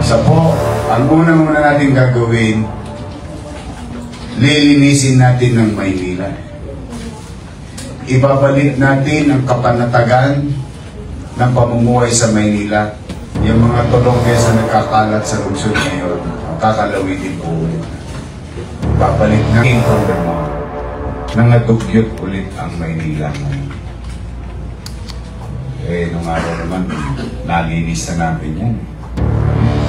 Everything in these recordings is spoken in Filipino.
Isa po, ang unang-una natin gagawin, lilinisin natin ng Maynila. Ibabalik natin ang kapanatagan ng pamumuhay sa Maynila. Yung mga tulongges na nagkakalat sa lungsod ngayon, kakalawitin po ulit. Babalik natin from the mall. Nangadugyot ulit ang Maynila ngayon. Nung araw naman, nalinis na natin yan.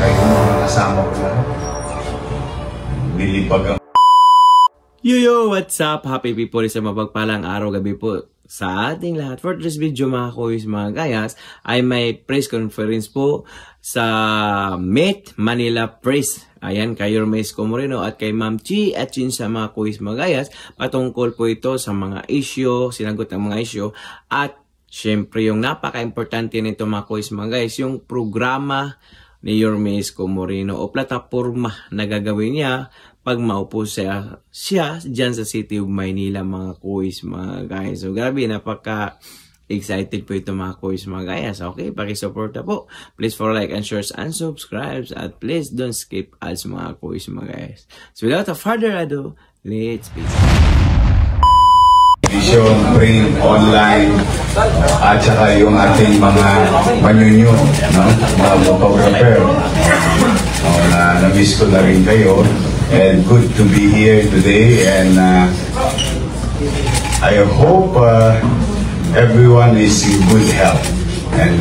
Kahit yung mga kasama ko lahat, nilipag ang... Yo, what's up? Happy people sa mapagpalang araw gabi po sa ating lahat. For this video mga kuys, mga gayas, ay may press conference po sa Met Manila Press. Ayan, kay Yorme Isko Moreno at kay Ma'am Chi at Chin sa mga kuys, mga gayas. Patungkol po ito sa mga issue, sinagot ng mga issue. At syempre yung napaka-importante nito mga kuys, mga guys, yung programa ni Yorme Isko Moreno o plataforma na gagawin niya pag maupo siya dyan sa City of Maynila, mga kuys, mga guys. So grabe, napaka-excited po ito mga kuys, mga guys. Okay, pakisupport na po. Please for like and share and subscribe. At please don't skip ads mga kuys, mga guys. So without further ado, let's begin. Vision, print, online, at saka yung ating mga manyunyo, no? Mga photographer. Na-miss ko na rin kayo. And good to be here today. And I hope everyone is in good health. And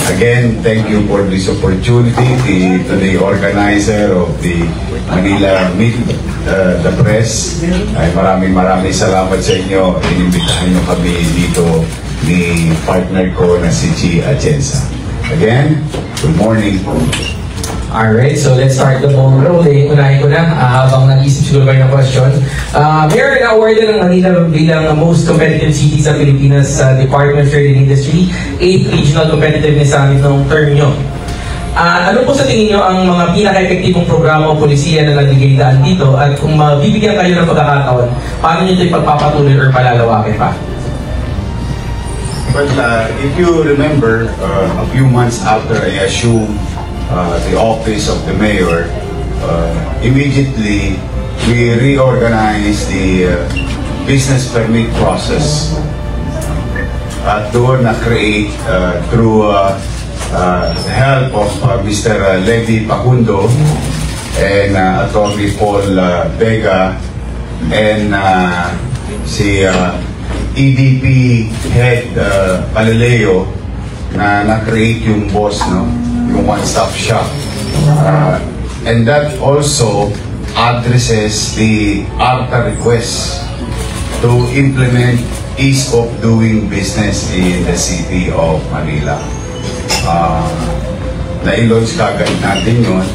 again, thank you for this opportunity to the organizer of the Manila Meet the Press. Ay maraming salamat sa inyo. Inimbitahan nyo kami dito ni partner ko na si Chi Atienza. Again, good morning. Alright, so let's start the ball rolling. Unahin ko na, habang nag-isip siguro kayo ng question. Mayor na awarded ng Manila bilang most competitive city sa Pilipinas sa Department of Trade and Industry, 8th Regional Competitiveness Summit noong term nyo. Ano po sa tingin nyo ang mga pinaka-epektibong programa o polisiya na nagbigay daan dito at kung mabibigyan kayo ng pagkakataon, paano nyo ito ipagpapatuloy or palalawakin pa? But if you remember, a few months after I assumed the office of the mayor, immediately we reorganized the business permit process at doon na-create through the help of Mr. Levy Pacundo and Atty. Paul Vega and si EDP head Palileo na-create yung boss, no? Yung one-stop shop. And that also addresses the ARTA request to implement ease of doing business in the City of Manila. Na-launch kagad natin yun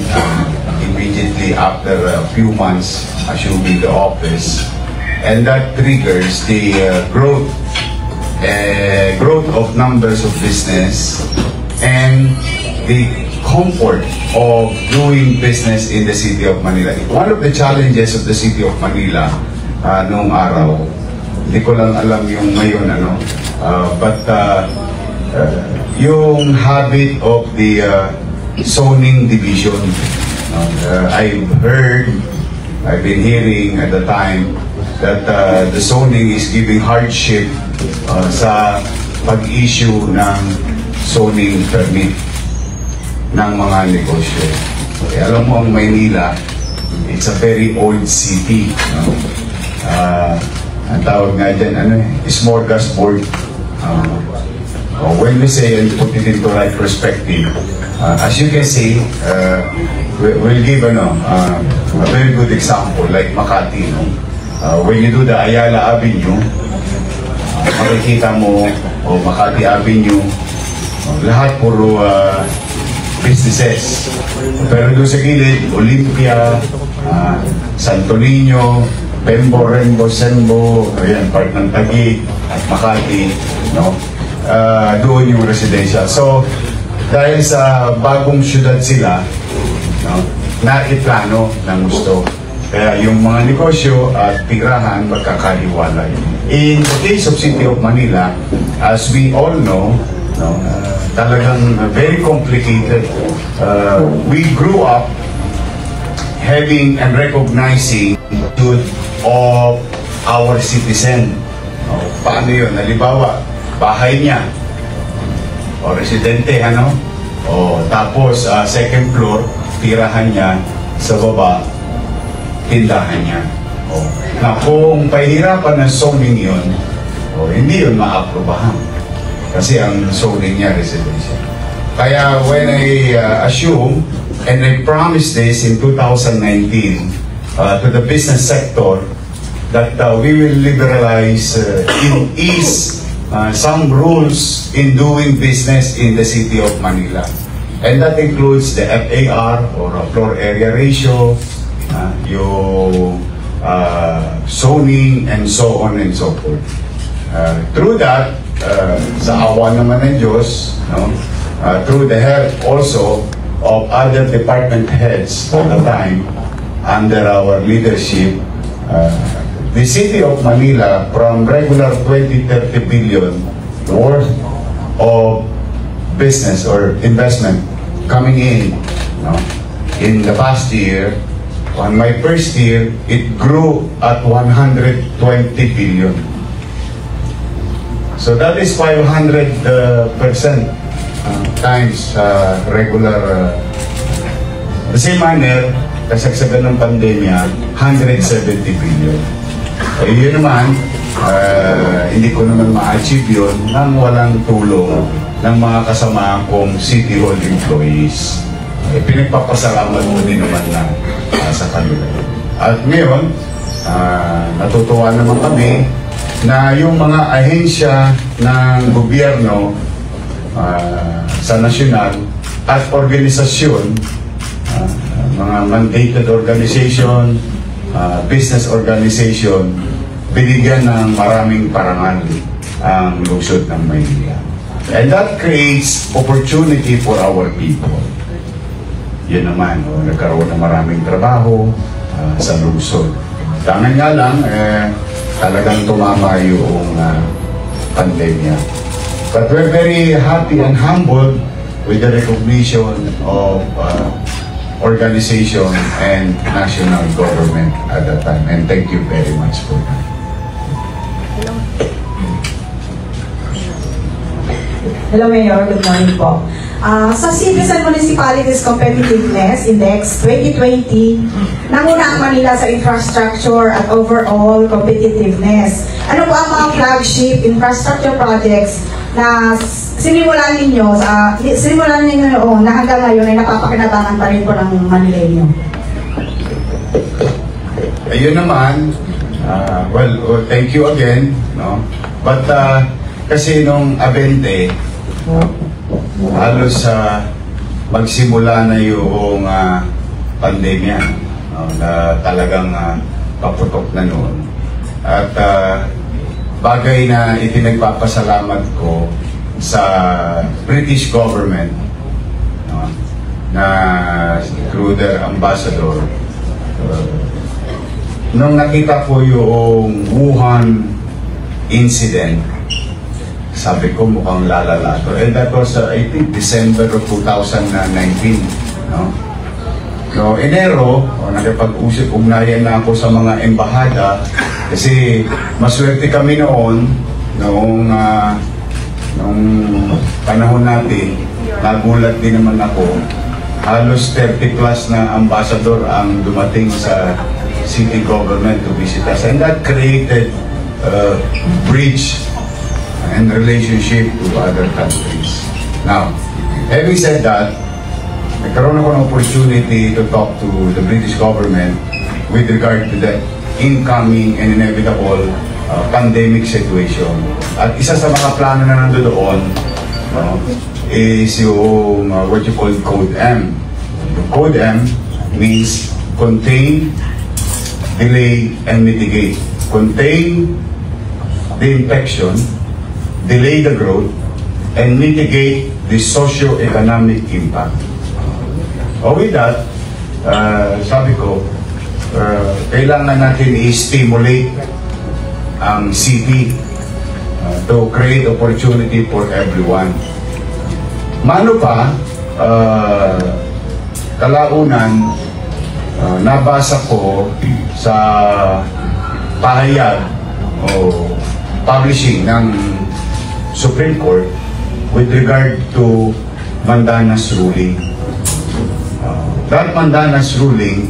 immediately after a few months assuming the office. And that triggers the growth of numbers of business and the comfort of doing business in the City of Manila. One of the challenges of the City of Manila noong araw, hindi ko lang alam yung ngayon, but yung habit of the zoning division. I've been hearing at the time that the zoning is giving hardship sa pag-issue ng zoning permit ng mga negosyo. Alam mo, ang Maynila, it's a very old city. Ang tawag nga dyan, smorgasbord. When we say and put it into right perspective, as you can see, we'll give a very good example like Makati. When you do the Ayala Avenue, makikita mo, Makati Avenue, lahat puro businesses. Pero doon sa gilid, Olympia, Santo Niño, Bembo, Rembo, Sembo, ayan, part ng Taguig, Makati, no? Doon yung residential. So, dahil sa bagong syudad sila, no, naiplano ng gusto. Kaya yung mga negosyo at tirahan magkakahiwalay. In the case of City of Manila, as we all know, no? Talagang very complicated. We grew up having and recognizing good of our citizen. No? Paano yun? Halimbawa, bahay niya o residente, ano? O tapos second floor, tirahan niya, sa baba, tindahan niya. O, na kung pahirapan ng zoning yun, o, hindi yun maaprubahan. Kasi ang zoning niya residential. Kaya when I assume, and I promised this in 2019 to the business sector, that we will liberalize ease some rules in doing business in the city of Manila. And that includes the FAR or floor area ratio, yung zoning, and so on and so forth. Through that, sa awa naman ng Diyos, no? Through the help also of other department heads at the time, under our leadership, the city of Manila, from regular 20-30 billion worth of business or investment coming in, no? In the past year, on my first year, it grew at 120 billion. So that is 500% times regular. The same manner, kasagsagan ng pandemya, 170 billion. Yun naman, hindi ko naman ma-achieve yun nang walang tulong ng mga kasama kong City Hall employees. Pinagpapasalamat ko din naman na sa kanila. At ngayon, natutuwa naman kami na yung mga ahensya ng gobyerno sa nasyonal at organisasyon, mga mandated organization, business organization, binigyan ng maraming parangal ang lungsod ng Maynila. And that creates opportunity for our people. Yun naman, nagkaroon ng maraming trabaho sa lungsod. Tangan nga lang, talagang tumama yung pandemya. But we're very happy and humbled with the recognition of organization and national government at that time. And thank you very much for that. Hello, Mayor. Good morning po. Sa Cities and Municipalities Competitiveness Index 2020, nanguna ang Manila sa infrastructure at overall competitiveness. Ano po ang mga flagship infrastructure projects na sinimulan ninyo noon na hanggang ngayon ay napapakinabangan pa rin po ng Manileño? Ayun naman, well, thank you again, no? But kasi nung Abente, halos magsimula na yung pandemya, no? Na talagang paputok na noon. At bagay na ipinagpapasalamat ko sa British government, no? Na through their ambassador, nung nakita ko yung Wuhan incident, sabi ko mukhang lalala to. And that was, I think, December of 2019. No? So, Enero, nakipag-ugnayan na ako sa mga embahada kasi maswerte kami noong panahon natin, nagulat din naman ako. Halos 30 plus na ambassador ang dumating sa city government to visit us. And that created a bridge and relationship to other countries. Now, having said that, nagkaroon ako ng opportunity to talk to the British government with regard to the incoming and inevitable pandemic situation. At isa sa mga plano na nandoon is yung what you call Code M. The Code M means contain, delay, and mitigate. Contain the infection, delay the growth, and mitigate the socio-economic impact. With that, sabi ko, kailangan natin i-stimulate ang city to create opportunity for everyone. Mano pa, kalaunan, nabasa ko sa pahayag o publishing ng Supreme Court with regard to Mandanas ruling. That Mandanas ruling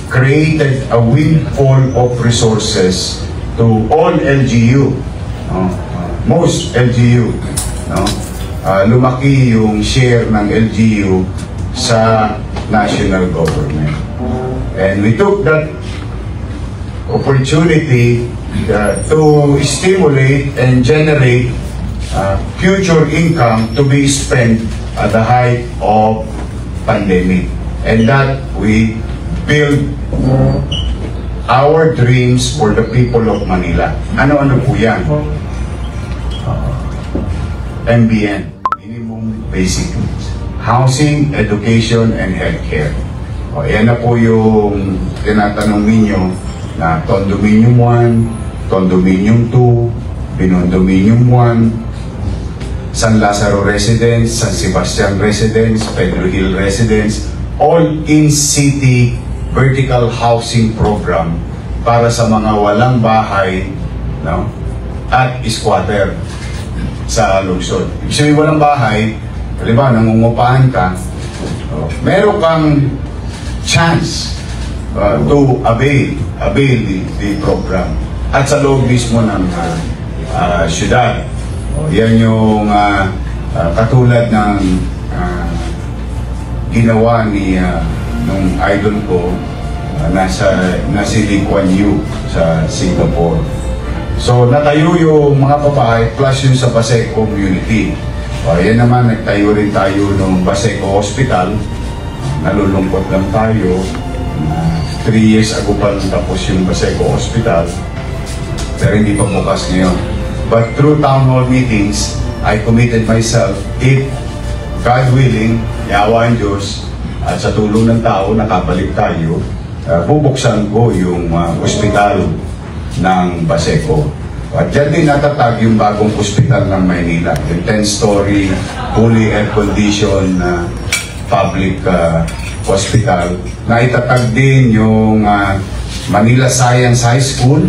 created a windfall of resources to all LGU, most LGU. Lumaki yung share ng LGU sa national government. And we took that opportunity to stimulate and generate future income to be spent at the height of pandemic. And that we build our dreams for the people of Manila. Ano-ano po yan? MBN, Minimum Basic Needs. Housing, Education, and Healthcare. O, yan na po yung tinatanong ninyo na Condominium 1, Condominium 2, Binondominium 1, San Lazaro Residence, San Sebastian Residence, Pedro Hill Residence, all in-city vertical housing program para sa mga walang bahay, no? At squatter sa lungsod. Ibig sabihin walang bahay, halimbawa nangungupahan ka, meron kang chance to avail the program. At sa loob mismo ng syudad. Yan yung katulad ng ginawa ni nung idol ko na si Lee Kuan Yew sa Singapore. So natayo yung mga babae plus yung sa Baseco community. Yan naman, nagtayo rin tayo ng Baseco Hospital. Nalulungkot lang tayo. 3 years ago pa tapos yung Baseco Hospital. Pero hindi pa bukas ngayon. But through town hall meetings, I committed myself, if God willing, yawa ang Diyos, at sa tulong ng tao, nakabalik tayo, bubuksan ko yung ospital ng Baseco. At dyan din natatag yung bagong ospital ng Maynila, yung 10-story, fully air-conditioned public hospital, na itatag din yung Manila Science High School,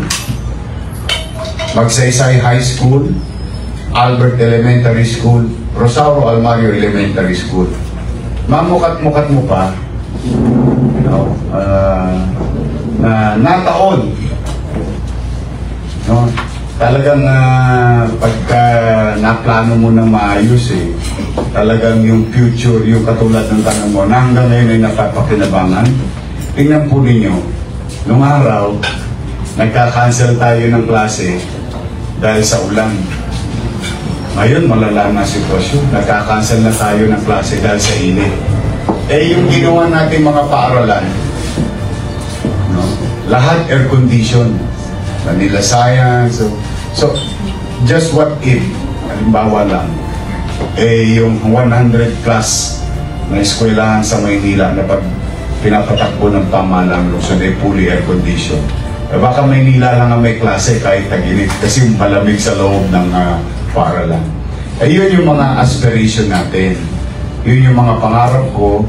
Magsaysay High School, Albert Elementary School, Rosauro Almario Elementary School. Mamukat-mukat mo pa, na nataon. No? Talagang pagka naplano mo ng maayos talagang yung future, yung katulad ng tanong mo, na hanggang ngayon ay napapakinabangan. Tingnan po ninyo, nung araw, nagka-cancel tayo ng klase dahil sa ulan. Ngayon, malala na sitwasyon. Nagka-cancel na tayo ng klase dahil sa init. Yung ginawa natin mga paaralan, no? Lahat air-condition. Manila Science. So, just what if, halimbawa lang, yung 100 plus na eskwelahan sa Maynila na pag pinapatakbo ng pamahalang lungsod ay fully air-condition. Baka Maynila lang ang may klase kahit tag-init kasi malamig sa loob ng paaralan. Yun yung mga aspiration natin. Yun yung mga pangarap ko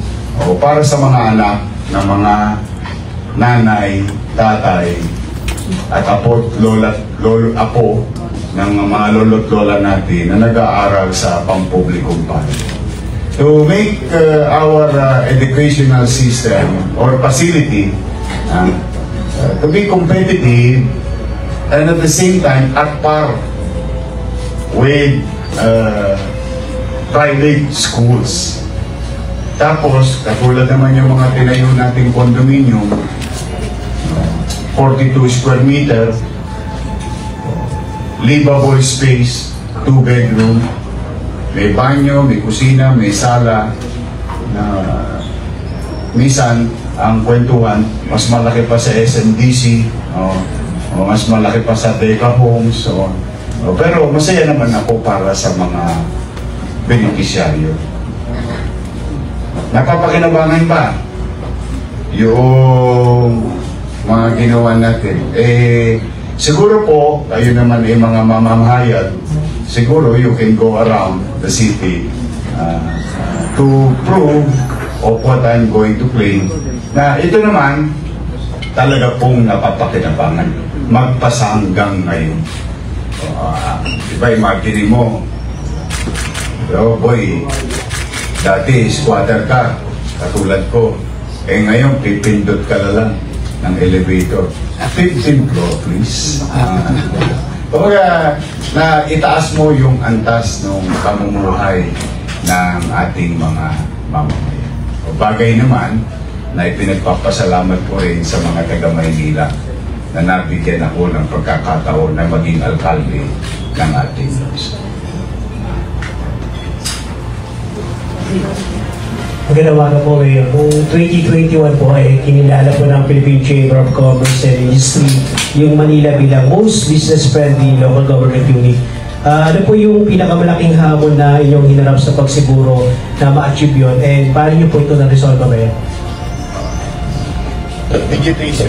para sa mga anak ng mga nanay, tatay, at apo, apo ng mga lolo't lola natin na nag-aaral sa pampublikong paaralan. To make our educational system or facility to be competitive and at the same time at par with private schools. Tapos, katulad naman yung mga tinayo nating condominium, 42 square meter, livable space, 2 bedroom, may banyo, may kusina, may sala, na minsan ang kwentuhan, mas malaki pa sa SMDC, mas malaki pa sa Deca Homes, pero masaya naman ako para sa mga beneficiaryo. Napapakinabangan ba yung mga ginawa natin? Siguro po, kayo naman mga mamamahayag, siguro you can go around the city to prove of what I'm going to claim na ito naman talaga pong napapakinabangan magpasa hanggang ngayon. Diba, imagine mo, oh boy, dati squatter ka, katulad ko, ngayon pipindot ka na lang ng elevator. 15th floor, please. Kumbaga, na itaas mo yung antas ng pamumuhay ng ating mga mamamayan. Bagay naman na ipinagpapasalamat ko rin sa mga taga-Maynila na nabigyan ako ng pagkakataon na maging alkalde ng ating lungsod. Magandang umaga po, Mayor. Kung 2021 po ay kinilala po ng Philippine Chamber of Commerce and Industry yung Manila bilang most business-friendly local government unit. Ano po yung pinakamalaking hamon na inyong hinarap sa pagsiguro na ma-achieve yun? And paano nyo po ito na-resolve, Mayor? Digitation.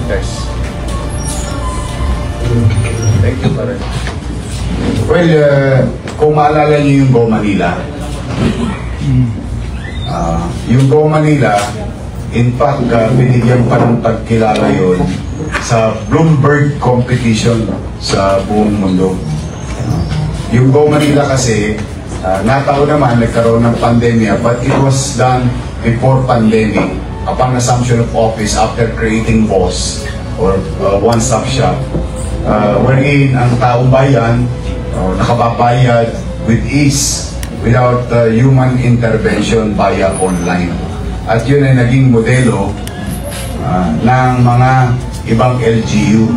Yes. Thank you, pare. Well, kung maalala niyo yung Go Manila, yung Go Manila, in fact, binigyan pa ng pagkilala yun sa Bloomberg competition sa buong mundo. Yung Go Manila kasi, nataon naman, nagkaroon ng pandemya, but it was done before pandemic, upon assumption of office after creating WOS, or one-stop shop, wherein ang taong bayan, nakababayad with ease without human intervention via online. At yun ay naging modelo ng mga ibang LGU,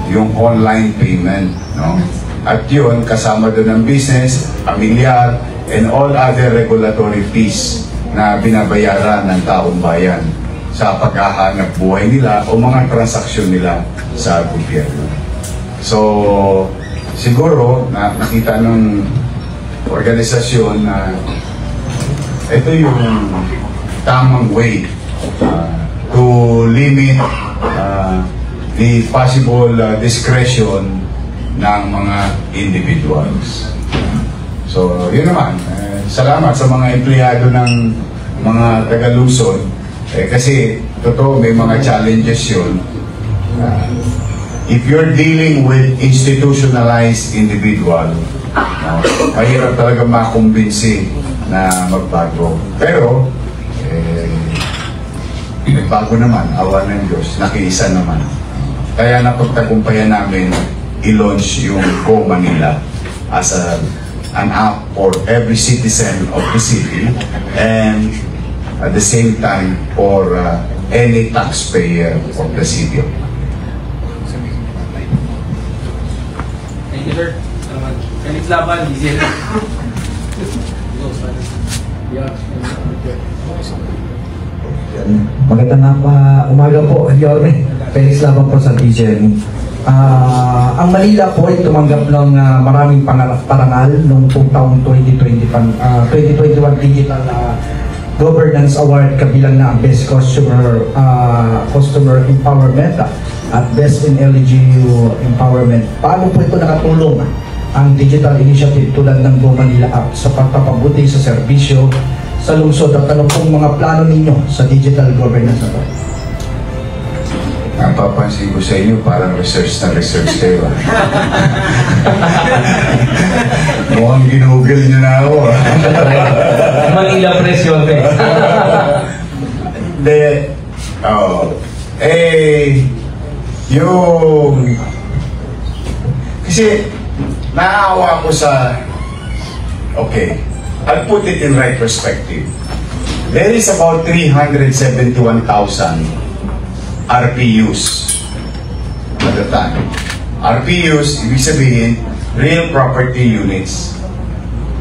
yung online payment. No? At yun, kasama doon ang business, pamilyar, and all other regulatory fees na binabayaran ng taong bayan sa paghahanap buhay nila o mga transaksyon nila sa gobyerno. So, siguro, nakita ng organisasyon na ito yung tamang way to limit the possible discretion ng mga individuals. So, yun naman. Salamat sa mga empleyado ng mga taga-Luzon. Kasi, totoo, may mga challenges yun. If you're dealing with institutionalized individual, mahirap talaga makumbinsi na magbago. Pero, nagbago naman, awa ng Diyos, nakiisa naman. Kaya napagtagumpayan namin i-launch yung Go Manila as an app for every citizen of the city and at the same time for any taxpayer of the city of Manila. Thank you, sir. Felix Laban, easy. Magandang umaga po, Yorme. Felix Laban po sa DJN. Ang Manila po ay tumanggap ng maraming parangal noong taong 2021 Digital Governance Award, kabilang na ang Best Customer Empowerment at Best in LGU Empowerment. Paano po ito nakatulong ang digital initiative tulad ng Go Manila App sa pagpapabuti sa serbisyo sa lungsod, at ano pong mga plano ninyo sa digital governance na ito? Napapansin ko sa inyo, parang research na research kayo. Mukhang ginugol nyo na ako. Manila Press yun, yung... Kasi, naawa ko sa... Okay, I'll put it in right perspective. There is about 371,000 RPUs at the time. RPUs, ibig sabihin, real property units.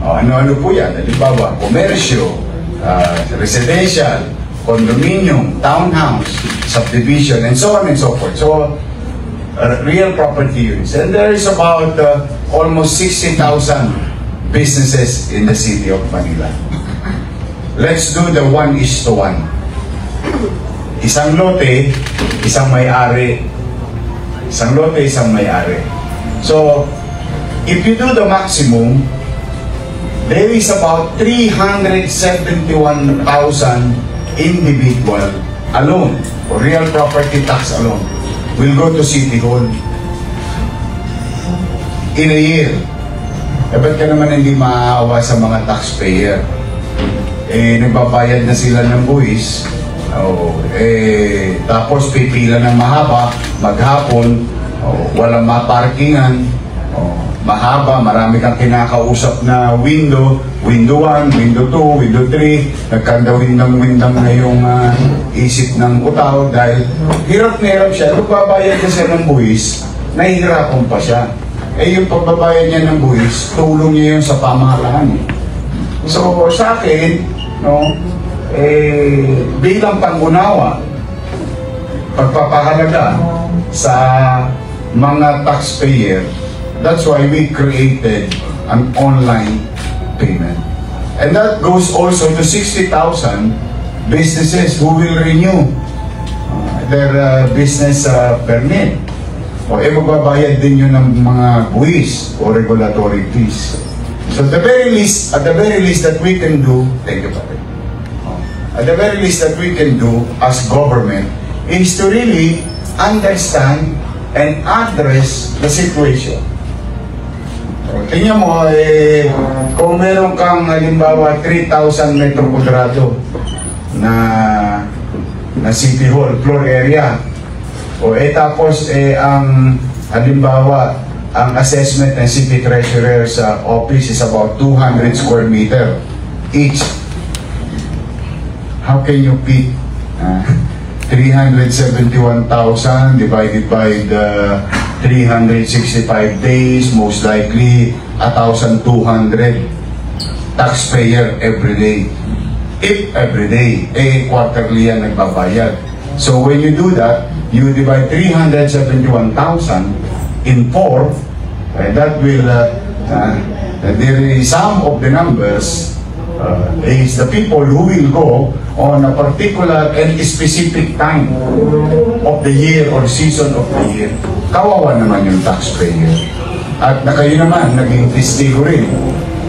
Ano-ano po yan? Halimbawa, komersyo, residential, condominium, townhouse, subdivision, and so on and so forth. So, real property units. And there is about almost 60,000 businesses in the city of Manila. Let's do the 1:1. Isang lote, isang may-ari. Isang lote, isang may-ari. So, if you do the maximum, there is about 371,000 individual alone, or real property tax alone, will go to City Hall in a year. Ba't ka naman hindi maaawa sa mga taxpayer? Nagbabayad na sila ng buwis. Tapos pipila ng mahaba, maghapon, walang maparkingan, mahaba, marami kang kinakausap na window 1, window 2, window 3, nagkandawindang-windang na yung isip ng utaw dahil hirap na hirap siya. Magbabayad na siya ng buwis, nahihirapan pa siya. Yung pagbabayad niya ng buwis, tulong niya yun sa pamahalaan. So sa akin, bilang pangunawa, pagpapahalaga sa mga taxpayer, that's why we created an online payment. And that goes also to 60,000 businesses who will renew their business permit. Magbabayad din yun ng mga buwis o regulatory fees. So at the very least that we can do, thank you, Pare. At the very least that we can do as government is to really understand and address the situation. Tingnan mo, kung meron kang halimbawa 3,000 metro kwadrado na City Hall, floor area, tapos ang halimbawa, ang assessment ng City Treasurer sa office is about 200 square meter each. How can you pick 371,000 divided by the 365 days, most likely 1,200 taxpayer every day. If every day, quarterly yan nagbabayad. So when you do that, you divide 371,000 in 4, that will, there is some of the numbers is the people who will go on a particular and specific time of the year or season of the year. Kawawa naman yung taxpayer. At na kayo naman, naging testigo rin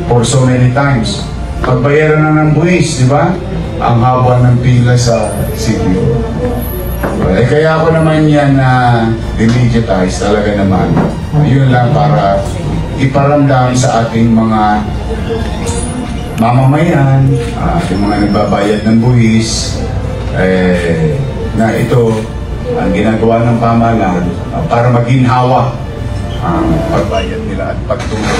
for so many times. Pagbayaran na ng buwis, di ba? Ang haba ng pila sa city. Kaya ako naman yan na digitize talaga naman. Yun lang para iparamdam sa ating mga mamamayan, yung mga nagbabayad ng buwis, na ito ang ginagawa ng pamahalaan para maginhawa ang pagbayad nila at pagtulong.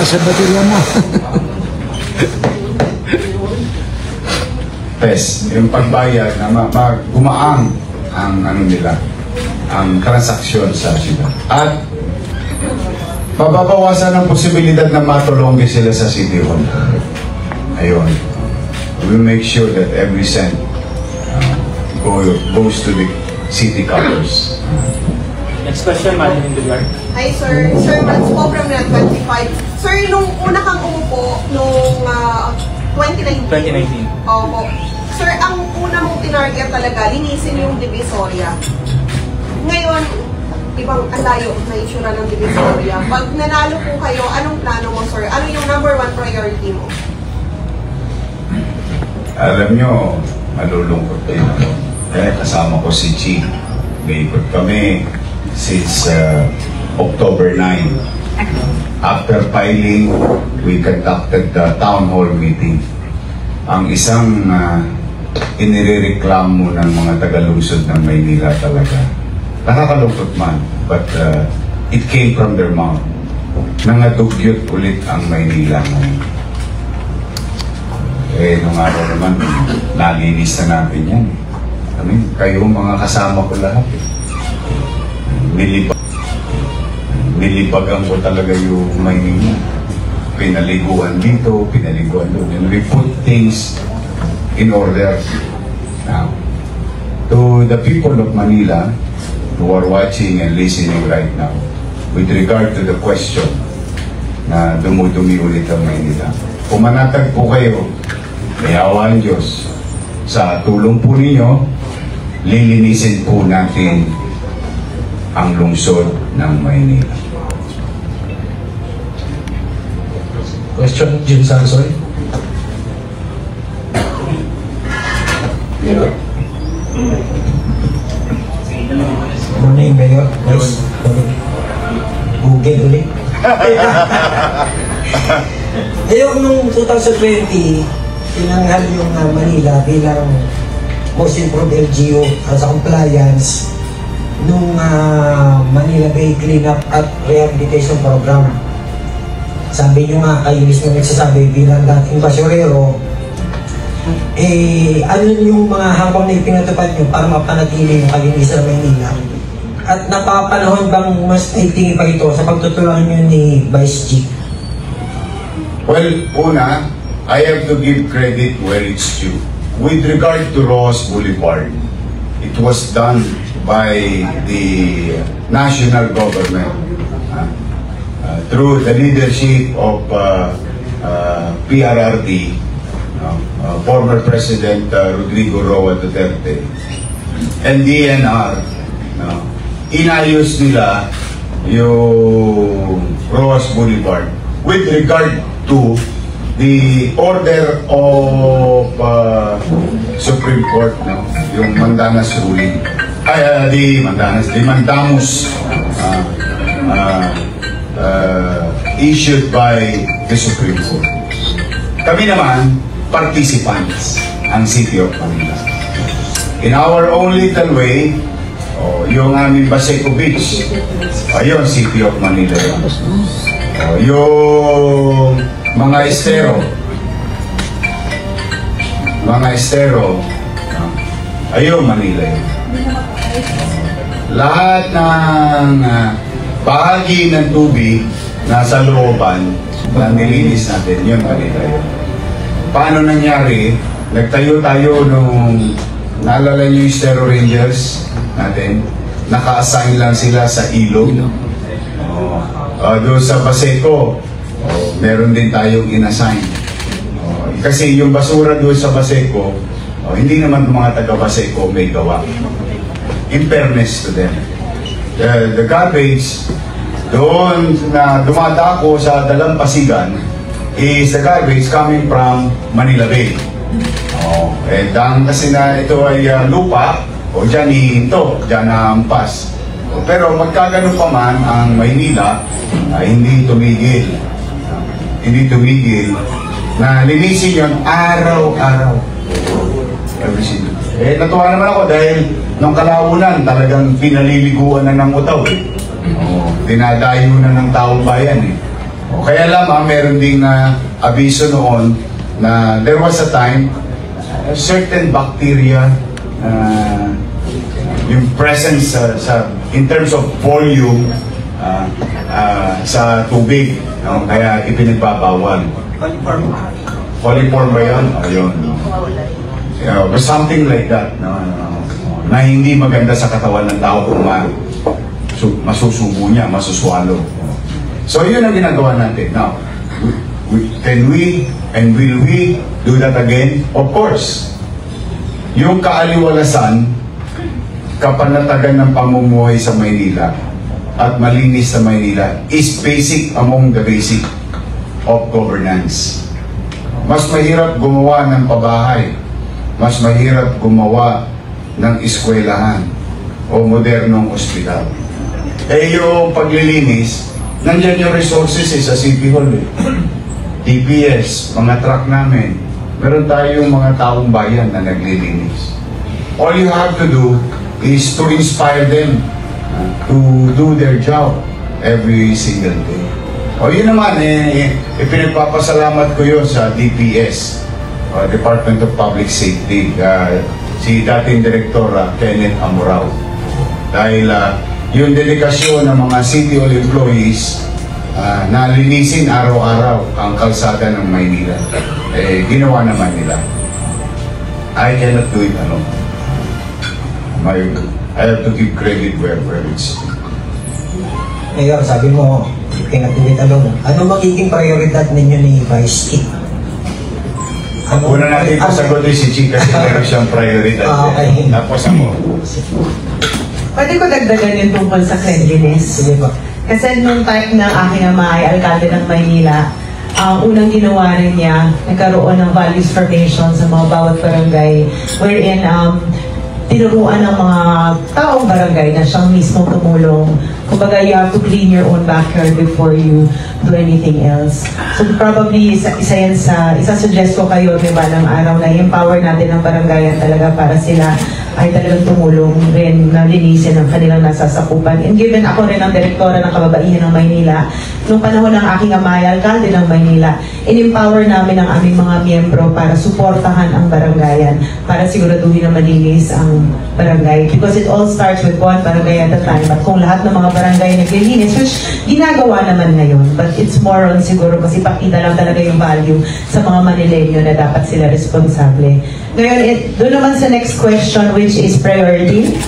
Sa baterya mo. Yung pagbayad na gumaang ang nila, ang transaksyon sa sila. At mababawasan ang posibilidad na matulongge sila sa City Hall. Ayun. We make sure that every cent goes to the city coffers. Next question, Madam Indigar. Hi, sir. Sir, Mats po from Net 25. Sir, nung una kang umupo, nung 2019. Opo. Sir, ang una mong tinarget talaga, linisin yung Divisoria. Ngayon, ibang alayo na isura ng Divisoria. Pag nanalo po kayo, anong plano mo, sir? Ano yung number 1 priority mo? Alam nyo, malulungkot din ako. Kaya kasama ko si Chi. May-ikot kami since October 9. After filing, we conducted the town hall meeting. Ang isang inirereklamo ng mga taga-lungsod ng Maynila talaga. Nakakalungkot man, but it came from their mouth. Nangadugyot ulit ang Maynila ngayon. Nung araw naman, nalinis na natin yan. Kayo mga kasama ko lahat. Nilibagan ko talaga yung Maynila. Pinaliguan dito, pinaliguan doon. And we put things in order. Now, to the people of Manila who are watching and listening right now, with regard to the question na dumudumi ulit ang Maynila, pumanatag po kayo, may awa ang Diyos, sa tulong po ninyo, lilinisin po natin ang lungsod ng Maynila. Question, Jim Sansoy. Morning, Mayor. Nice. Google ulit. Ayun, nung 2020, tinanghal yung Manila bilang most improved LGU sa compliance nung Manila Bay Cleanup at Rehabilitation Program. Sabi nyo nga, kayo mismo nagsasabi bilang dating basurero, ano yung mga habang na ipinatupad nyo para mapanatili yung kalinisan ng Maynila? At napapanahon bang mas naitingi pa ito sa pagtutulungan nyo ni Vice Chief? Well, una, I have to give credit where it's due. With regard to Ross Boulevard, it was done by the national government through the leadership of PRRD, former President Rodrigo Roa Duterte, and DNR. Inayos nila yung Ross Boulevard with regard to the order of Supreme Court, yung Mandamus ruling, the Mandamus issued by the Supreme Court. Kami naman, participants, ang City of Manila. In our own little way, yung aming Baseco Beach, ayun, City of Manila yun. Yung mga estero, ayun, Manila yun. Lahat ng bahagi ng tubig nasa looban na nilinis natin, yun, Manila yun. Paano nangyari? Nagtayo tayo nung, naalala niyo yung Estero Rangers natin, naka-assign lang sila sa ilog. Doon sa Baseco, meron din tayong inassign. Kasi yung basura doon sa Baseco, hindi naman mga taga-Baseco may gawa. In fairness to them. The garbage doon na dumadako sa Dalampasigan is the garbage coming from Manila Bay. Dahil kasi na ito ay lupa, o dyan ihinto, dyan naampas. Pero magkaganon pa man ang Maynila, hindi tumigil. Hindi tumigil na linisin yun araw-araw. Natuwa naman ako dahil nung kalaunan talagang pinaliliguan na ng utaw. Dinadayo na ng taong bayan. Kaya lamang meron ding abiso noon na there was a time certain bacteria yung presence in terms of volume sa tubig, kaya ipinagbabawal. Coliform ba yun? Ayun. Something like that, na hindi maganda sa katawan ng tao kung masusubo niya, masuswallow. So yun ang ginagawa natin. Now, can we and will we do that again? Of course. Yung kaaliwalasan, kapanatagan ng pamumuhay sa Maynila at malinis sa Maynila is basic among the basic of governance. Mas mahirap gumawa ng pabahay, mas mahirap gumawa ng eskwelahan o modernong ospital. Yung paglilinis, nandyan yung resources sa City Hall. DPS, mga truck namin, meron tayong mga taong bayan na naglilinis. All you have to do is to inspire them to do their job every single day. Yun naman, pinagpapasalamat ko yun sa DPS, Department of Public Safety, si dating Director Kenneth Amorao. Dahil yung dedikasyon ng mga City Hall employees na linisin araw-araw ang kalsada ng Maynila, ginawa naman nila. I cannot do it alone. I have to give credit where it's due. Mayor, sabi mo, you cannot do it alone. Ano magiging prioridad ninyo ni Vice Chief? Una natin pasagutin si Chika kasi meron siyang prioridad. Okay. Tapos ako. Pwede ko dagdagan yung tungkol sa cleanliness. Sige po. Kasi nung time ng aking ama ay alkalde ng Maynila, ang unang ginawa rin niya, nagkaroon ng values formation sa mga bawat barangay, wherein tinuruan ng mga taong barangay na siyang mismo tumulong. Kumbaga, you have to clean your own backyard before you do anything else. So probably, isa suggest ko kayo, diba, ng araw na empower natin ang barangayan talaga para sila ay talagang tumulong rin na linisin ang kanilang nasasakupan. And given ako rin ang direktora ng Kababaihan ng Maynila, nung panahon ng aking ama ay alkalde ng Maynila, in-empower namin ang aming mga miyembro para suportahan ang barangayan, para siguraduhin na malinis ang barangay. Because it all starts with one barangay at a time. At kung lahat ng mga barangay naglilinis, which ginagawa naman ngayon, but it's more on siguro kasi pakita lang talaga yung value sa mga Manileño na dapat sila responsable. Ngayon, doon naman sa next question, which is priority,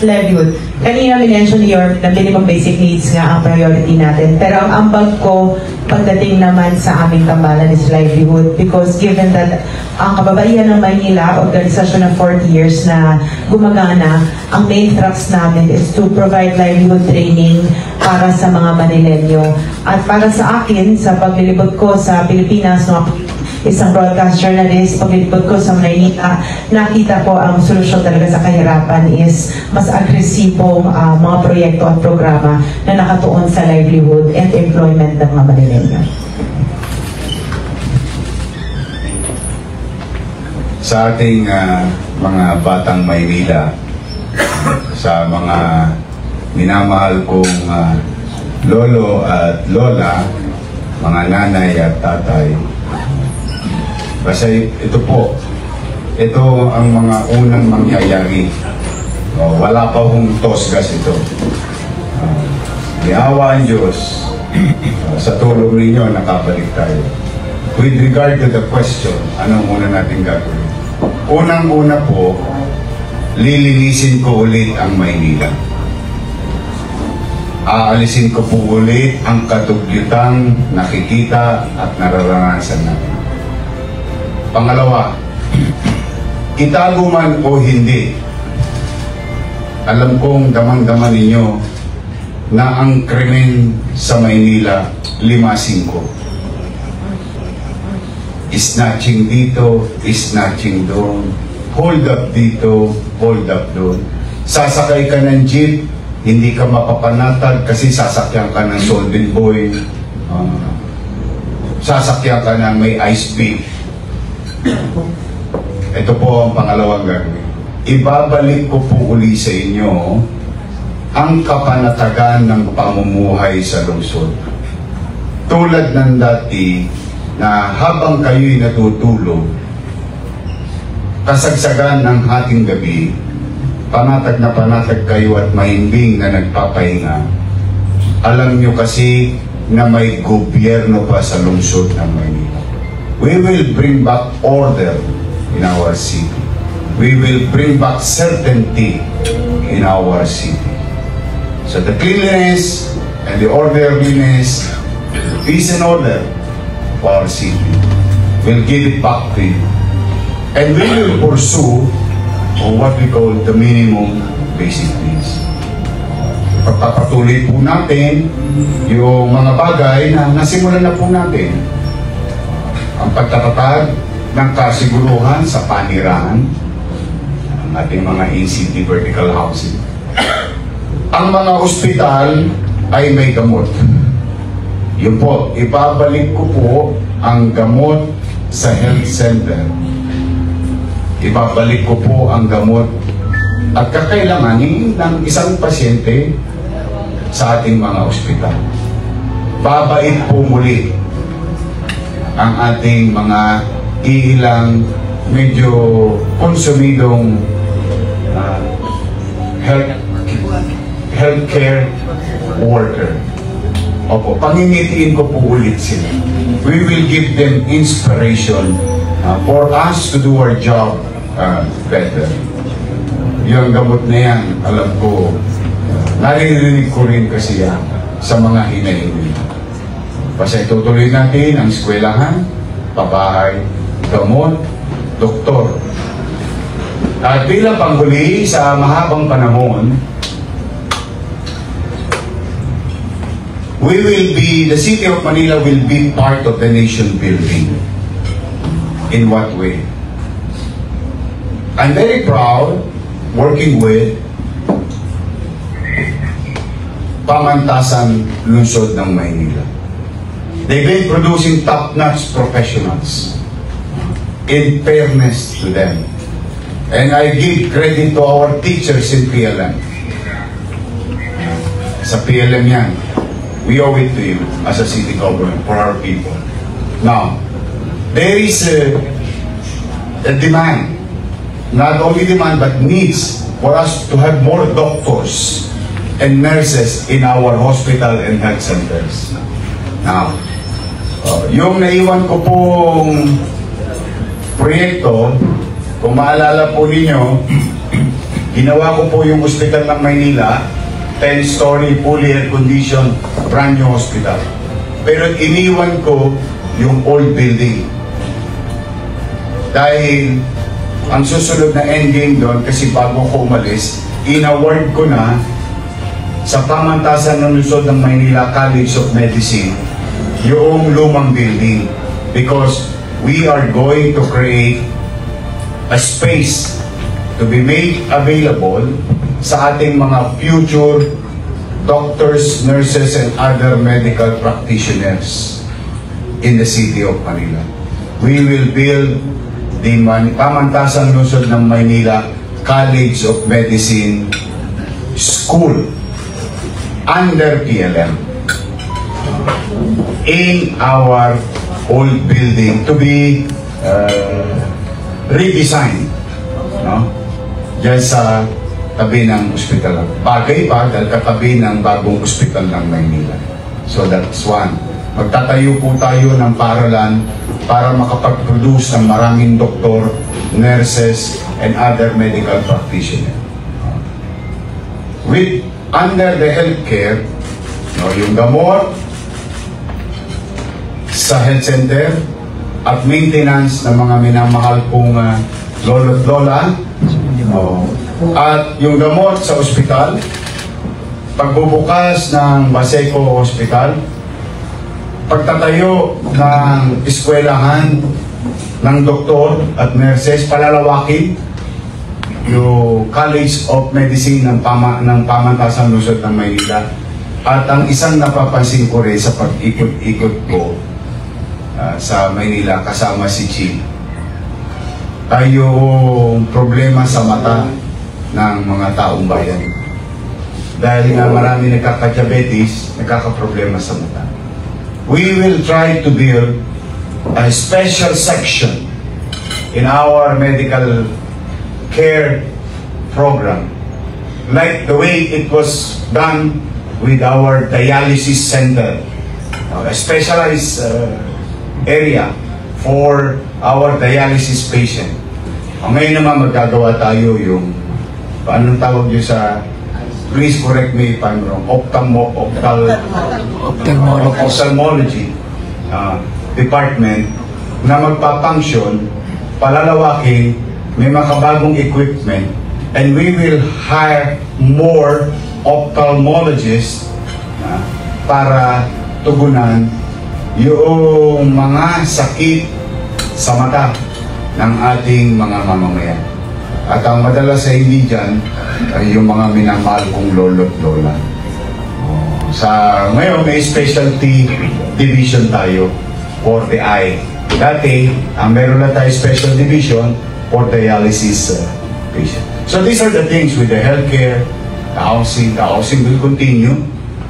livelihood. Kanina minention ni York na minimum basic needs nga ang priority natin. Pero ang ambag ko pagdating naman sa aming tambalan is livelihood, because given that ang Kababaihan ng Maynila, organisasyon ng 40 years na gumagana, ang main thrust namin is to provide livelihood training para sa mga Manileño. At para sa akin, sa paglilibot ko sa Pilipinas, no, isang broadcast journalist, paglilibot ko sa Maynila, nakita ko ang solusyon talaga sa kahirapan is mas agresibong mga proyekto at programa na nakatuon sa livelihood and employment ng mga Manileño. Sa ating mga batang Maynila, sa mga minamahal kong lolo at lola, mga nanay at tatay, kasi ito po, ito ang mga unang mangyayari. Wala pa hong tosgas ito. Niawa ang Diyos, sa tulong ninyo nakabalik tayo. With regard to the question, anong una natin gagawin? Unang-una po, lilinisin ko ulit ang Maynila. Aalisin ko po ulit ang katugyutang nakikita at nararanasan natin. Pangalawa, itago man o hindi, alam kong damang-dama ninyo na ang krimen sa Maynila, 5-5. Snatching dito, snatching doon, hold up dito, hold up doon. Sasakay ka ng jeep, hindi ka mapapanatag kasi sasakyan ka ng Solvin Boy, sasakyan ka ng may ice pick. Ito po ang pangalawang gagawin. Ibabalik ko po uli sa inyo ang kapanatagan ng pamumuhay sa lungsod. Tulad ng dati na habang kayo'y natutulog, kasagsagan ng hating gabi, panatag na panatag kayo at mahimbing na nagpapahinga. Alam nyo kasi na may gobyerno pa sa lungsod ng Maynila. We will bring back order in our city. We will bring back certainty in our city. So the cleanliness and the orderliness, peace and order of our city, we'll give it back to you. And we will pursue what we call the minimum basic needs. Pagpapatuloy po natin yung mga bagay na nasimulan na po natin. Ang pagtatatag ng kasiguruhan sa panirahan, ang ating mga in-city vertical housing. Ang mga ospital ay may gamot. Yun po, ibabalik ko po ang gamot sa health center. Ibabalik ko po ang gamot at kakailanganin ng isang pasyente sa ating mga ospital. Babait po muli ang ating mga ilang medyo konsumidong healthcare worker. Opo, pangingitiin ko po ulit sila. We will give them inspiration for us to do our job better. Yung gamot na yan, alam ko, naririnig ko rin kasi yan sa mga hinahingi. Kasi tutuloy natin ang eskwelahan, pabahay, gamot, doktor. At bilang panghuli sa mahabang panahon, the City of Manila will be part of the nation building. In what way? I'm very proud working with Pamantasan Lungsod ng Maynila. They've been producing top-notch professionals. In fairness to them. And I give credit to our teachers in PLM. Sa PLM yan. We owe it to you as a city government for our people. Now, there is a demand, not only demand but needs for us to have more doctors and nurses in our hospital and health centers. Now, yung naiwan ko pong proyekto, kung maalala po ninyo, ginawa ko po yung hospital ng Maynila, 10-story, fully air-conditioned, brand new hospital. Pero iniwan ko yung old building. Dahil ang susunod na endgame doon, kasi bago ko umalis, in-award ko na sa Pamantasan ng Lungsod ng Maynila College of Medicine yung lumang building. Because we are going to create a space to be made available sa ating mga future doctors, nurses, and other medical practitioners in the City of Manila. We will build the Pamantasan Lungsod ng Maynila College of Medicine School under PLM in our old building to be redesigned, no? Diyan sa tabi ng ospital. Bagay pa dahil katabi ng bagong ospital ng Maynila. So that's one. Magtatayo po tayo ng paralan para makapag-produce ng maraming doktor, nurses, and other medical practitioners. Under the healthcare, no, yung gamot sa health center at maintenance ng mga minamahal kong lolo't lola, at yung gamot sa ospital, pagbubukas ng Baseco Hospital, pagtatayo ng eskwelahan ng doktor at nurses, palalawakin yung College of Medicine ng Pamantasan Lungsod ng Maynila. At ang isang napapansin ko rin sa pag-ikot-ikot ko sa Maynila kasama si Chi, tayong problema sa mata ng mga taong bayan. Dahil nga marami nagkaka-diabetes, nagkaka-problema sa mata. We will try to build a special section in our medical care program, like the way it was done with our dialysis center, a specialized area for our dialysis patient. Ngayon naman magagawa tayo yung, paano tawag nyo sa, please correct me if I'm wrong, ophthalmology department na magpapunction, palalawakin, may makabagong equipment, and we will hire more ophthalmologists para tugunan yung mga sakit sa mata ng ating mga mamamayan. At ang madalas sa hindi dyan ay yung mga minamahal kong lolo't lola. Sa ngayon may specialty division tayo for the eye. Dati, meron na tayo special division for dialysis patient. So these are the things with the healthcare, the housing. The housing will continue.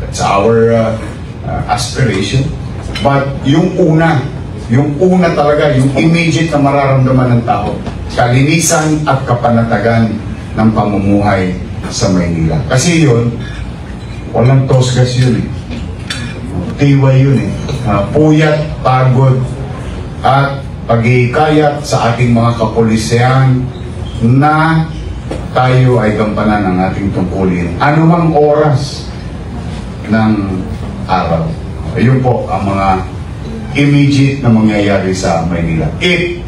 That's our aspiration. But yung una talaga, yung immediate na mararamdaman ng tao, kalinisan at kapanatagan ng pamumuhay sa Maynila. Kasi yun, walang tosgas yun eh. Tiway yun eh. Puyat, pagod, at pag-iikayat sa ating mga kapulisan na tayo ay gampanan ng ating tungkulin. Anumang oras ng araw. Ayun po ang mga immediate na mangyayari sa Maynila. If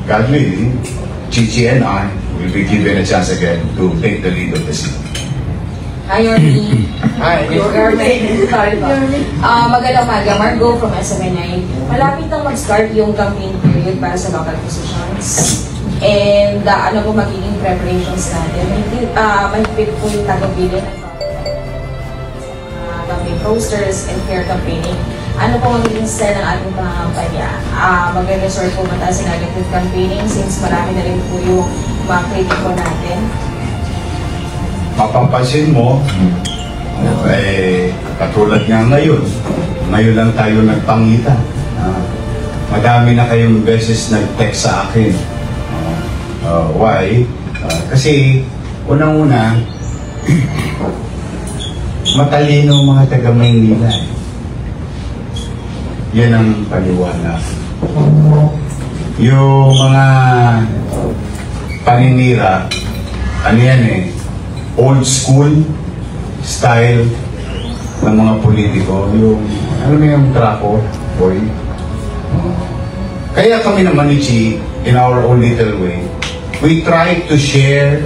God willing, Chichi and I will be given a chance again to take the lead of the city. Hi, Yorme. Hi. Yorme. Sorry po. Magandang umaga. Margo from SMNI. Malapit nang mag-start yung campaign period para sa local positions. And ano po magiging preparations natin? Mahigpit po yung tagabili ng campaign posters and fair campaigning. Ano po magiging style ng ating mga kampanya? Mag-resort po mata sa negative campaigning since marami na rin po yung mga kritiko natin. Mapapansin mo, katulad nga ngayon lang tayo nagpangita. Madami na kayong beses nag-text sa akin. Why? Kasi unang-una, matalino mga taga-Maynila. Yan ang paliwanag. Yung mga paninira, ano yan old school style ng mga politiko, yung ano yung trapo, boy. Kaya kami naman ni Chi, in our own little way, we try to share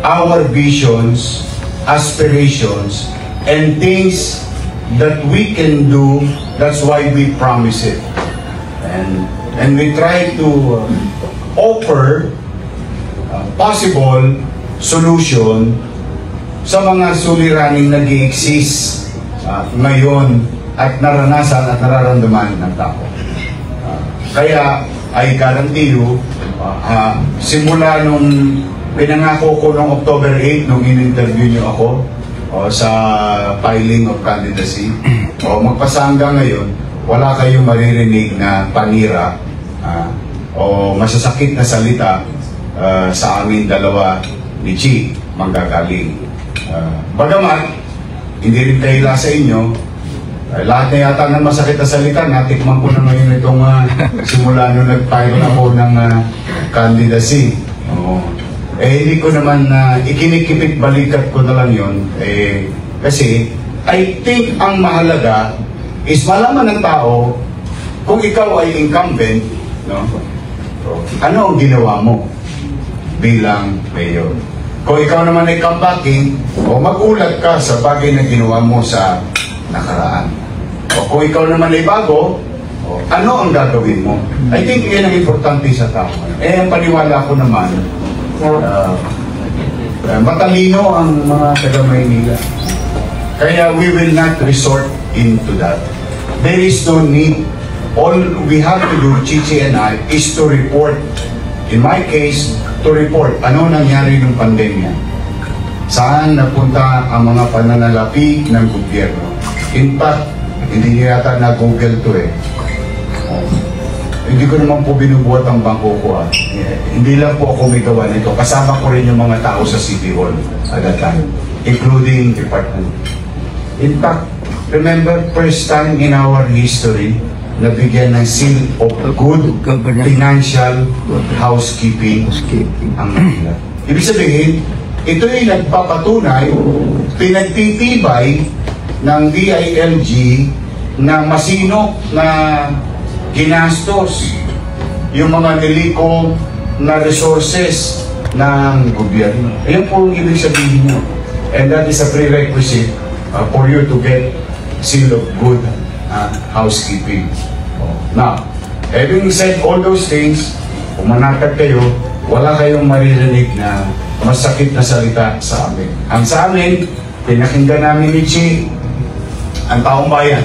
our visions, aspirations, and things that we can do. That's why we promise it. And we try to offer possible solution sa mga suliraning nag-i-exist ngayon at naranasan at nararamdaman ng tao. Kaya I guarantee you, simula nung pinangako ko noong October 8 nung in-interview niyo ako sa filing of candidacy, magpasa hanggang ngayon, wala kayong maririnig na panira o masasakit na salita sa amin dalawa ni Chi manggagaling. Bagamat, hindi rin kahila sa inyo, lahat na yata ng masakit na salita, natikman ko na ngayon itong simula nung nag-file ako ng candidacy. Hindi ko naman ikinikipit balikat ko na lang yun. Kasi, I think ang mahalaga is malaman ng tao kung ikaw ay incumbent, no? Ano ang ginawa mo bilang mayor? Kung ikaw naman ay comebacking, magulat ka sa bagay na ginawa mo sa nakaraan. O kung ikaw naman ay bago, ano ang gagawin mo? I think yan ang importante sa tao. Ang paniwala ko naman, matalino ang mga taga-Maynila. Kaya we will not resort into that. There is no need. All we have to do, Chichi and I, is to report. In my case, to report ano nangyari ng pandemya. Saan napunta ang mga pananalapi ng gobyerno. In fact, hindi niya yata na-google to hindi ko naman po binubuhat ang bangko ko Hindi lang po ako may gawa nito. Kasama ko rin yung mga tao sa City Hall at that time, including department. In fact, remember, first time in our history, nabigyan ng seal of good financial housekeeping ang Manila. Ibig sabihin, ito ay nagpapatunay, pinagtitibay ng DILG na masinop na ginastos yung mga niliko na resources ng gobyerno. Ayan po ang ibig sabihin nyo. And that is a prerequisite for you to get seal of good housekeeping. Now, having said all those things, kung manatag kayo, wala kayong maririnig na masakit na salita sa amin. Ang sa amin, pinakinggan namin ni Chi, ang taong bayan,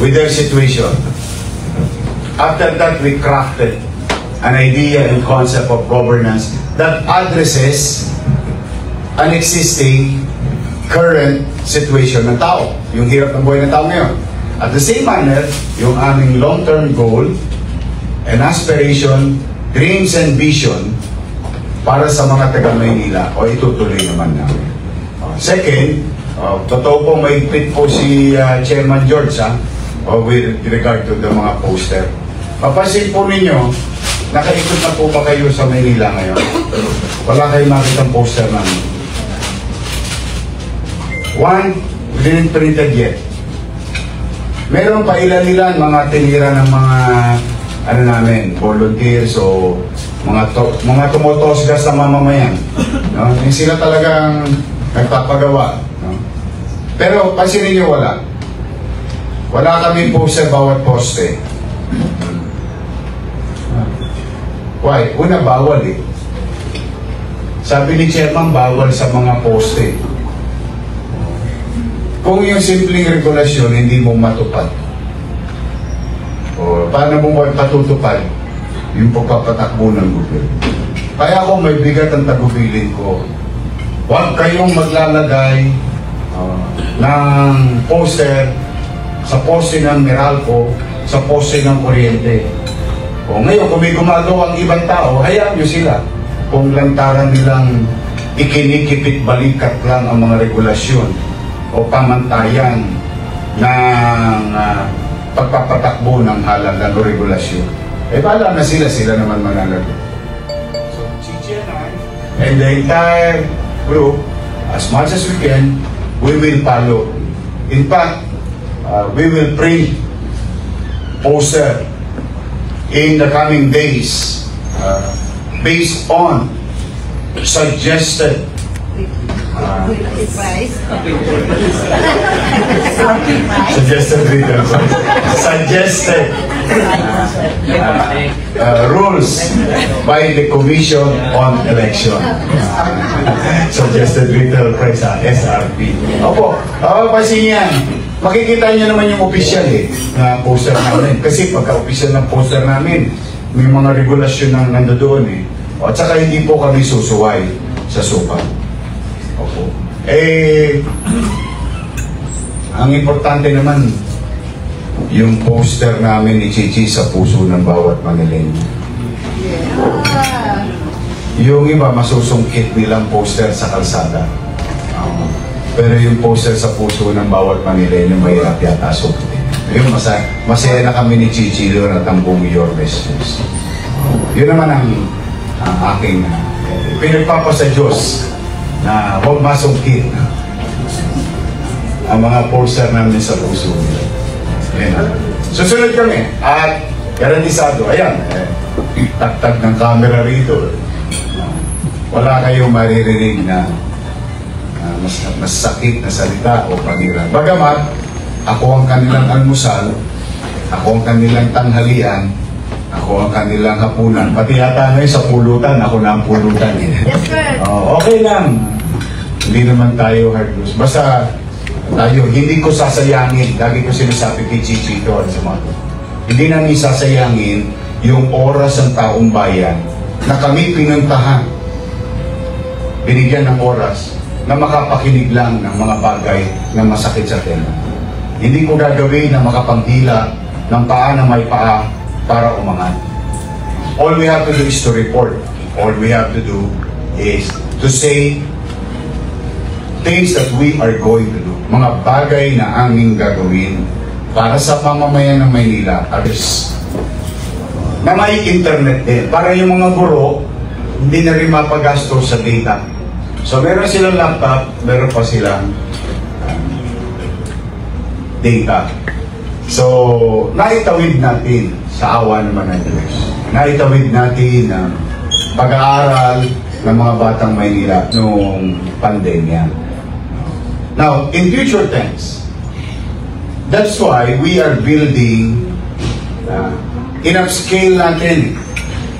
with their situation. After that, we crafted an idea and concept of governance that addresses an existing current situation ng tao, yung hirap ng buhay ng tao ngayon. At the same manner, yung aming long-term goal and aspiration, dreams and vision para sa mga taga-Maynila o itutuloy naman namin. Second, totoo po mahigpit po si Chairman George with regard to the mga poster. Papansin po ninyo, nakaikot na po ba kayo sa Maynila ngayon? Wala kayong makitang poster namin. One, we didn't printed yet. Meron pa ilan-ilan mga tinira ng mga ano namin, volunteers o mga tumutosgas na mamamayan. No? Yung sila talagang nagpapagawa. No? Pero pansinin niyo, wala kami poster bawat poste. Why? Una, bawal eh. Sabi ni Chairman, bawal sa mga poste. Kung yung simpleng regulasyon hindi mo matupad, o paano mo patutupad yung pagpapatakbo ng gobyerno? Kaya ako may bigat ang tagubilin ko. Huwag kayong maglalagay ng poster sa poste ng Meralco, sa poste ng Kuryente. O ngayon, kung may gumagawa ang ibang tao, hayaan nyo sila. Kung lantaran nilang ikinikipit balikat lang ang mga regulasyon o pamantayan ng pagpapatakbo ng halalan o regulasyon, eh bahala na sila naman mananagot. So, Chichi and the entire group, as much as we can, we will follow. In fact, we will print poster in the coming days based on suggested rules by the Commission on Election. Suggested retail price, SRP. Opo, pasin yan. Makikita niyo naman yung official na poster namin. Kasi pagka-official ng poster namin, may mga regulasyon na nandoon At saka hindi po kami susuway sa supa. Opo. Ang importante naman, yung poster namin ni Chichi sa puso ng bawat Manileño. Yung iba, masusungkit nilang poster sa kalsada. Pero yung poster sa puso ng bawat Manileño, mahirap yata sungkitin. Yung masaya na kami ni Chichi doon at ang buong Your Messages. Yun naman ang aking pinagpapa sa Diyos na huwag masungkit ang mga poster namin sa puso nila. Susunod kami at garantisado, ayan, tagtag ng camera rito. Wala kayong maririnig na mas sakit na salita o panira. Bagamat, ako ang kanilang almusal, ako ang kanilang tanghalian, ako ang kanilang hapunan. Pati yata ngayon sa pulutan, ako na ang pulutan. Okay lang. Hindi naman tayo hardus. Basta tayo, hindi ko sasayangin. Lagi ko sinasabi kay Chichi ito sa mga ito. Hindi namin sasayangin yung oras ng taong bayan na kami pinuntahan. Binigyan ng oras na makapakinig lang ng mga bagay na masakit sa tema. Hindi ko gagawin na makapanghila ng paa na may paa para umangat. All we have to do is to report. All we have to do is to say things that we are going to do. Mga bagay na aming gagawin para sa pamamayan ng Maynila, others, na may internet din. Para yung mga guro, hindi na rin mapagasto sa data. So meron silang laptop, meron pa silang data. So, naitawid natin sa awa naman ng Diyos. Naitawid natin ang pag-aaral ng mga batang Maynila noong pandemya. Now, in future tense, that's why we are building, in-upscale natin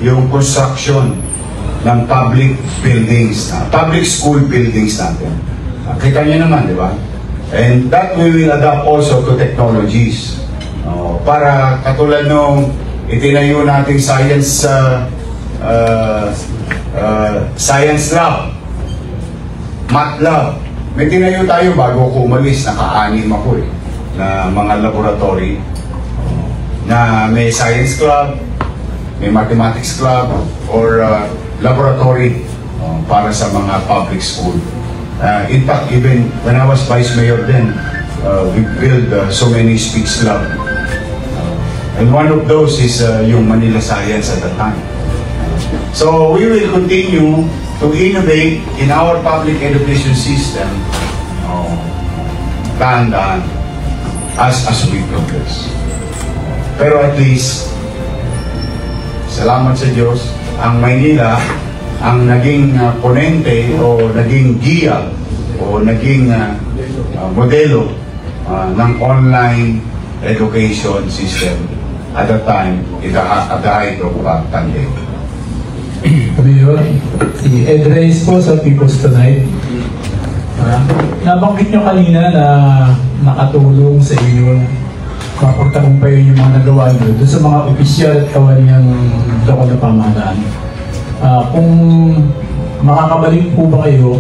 yung construction ng public buildings, public school buildings natin. Kita nyo naman, di ba? And that we will adapt also to technologies. Para katulad nung itinayo nating science lab, math lab. May tinayo tayo bago ako umalis, naka-anim ako na mga laboratory na may science club, may mathematics club, or laboratory para sa mga public school. In fact, even when I was Vice Mayor then, we built so many speech lab. And one of those is yung Manila Science at the time. So we will continue to innovate in our public education system dahan-dahan as we progress. Pero at least, salamat sa Diyos, ang Maynila ang naging ponente o naging giya o naging modelo ng online education system at the time, at the height of pandemic. Mayor, si Ed Reyes po sa People's Tonight. Nabanggit nyo kanina na nakatulong sa inyo mapagtagumpayan yung mga nagawa nyo doon sa mga opisyal at kawaniang lokal na pamahalaan. Kung makakabalik po ba kayo,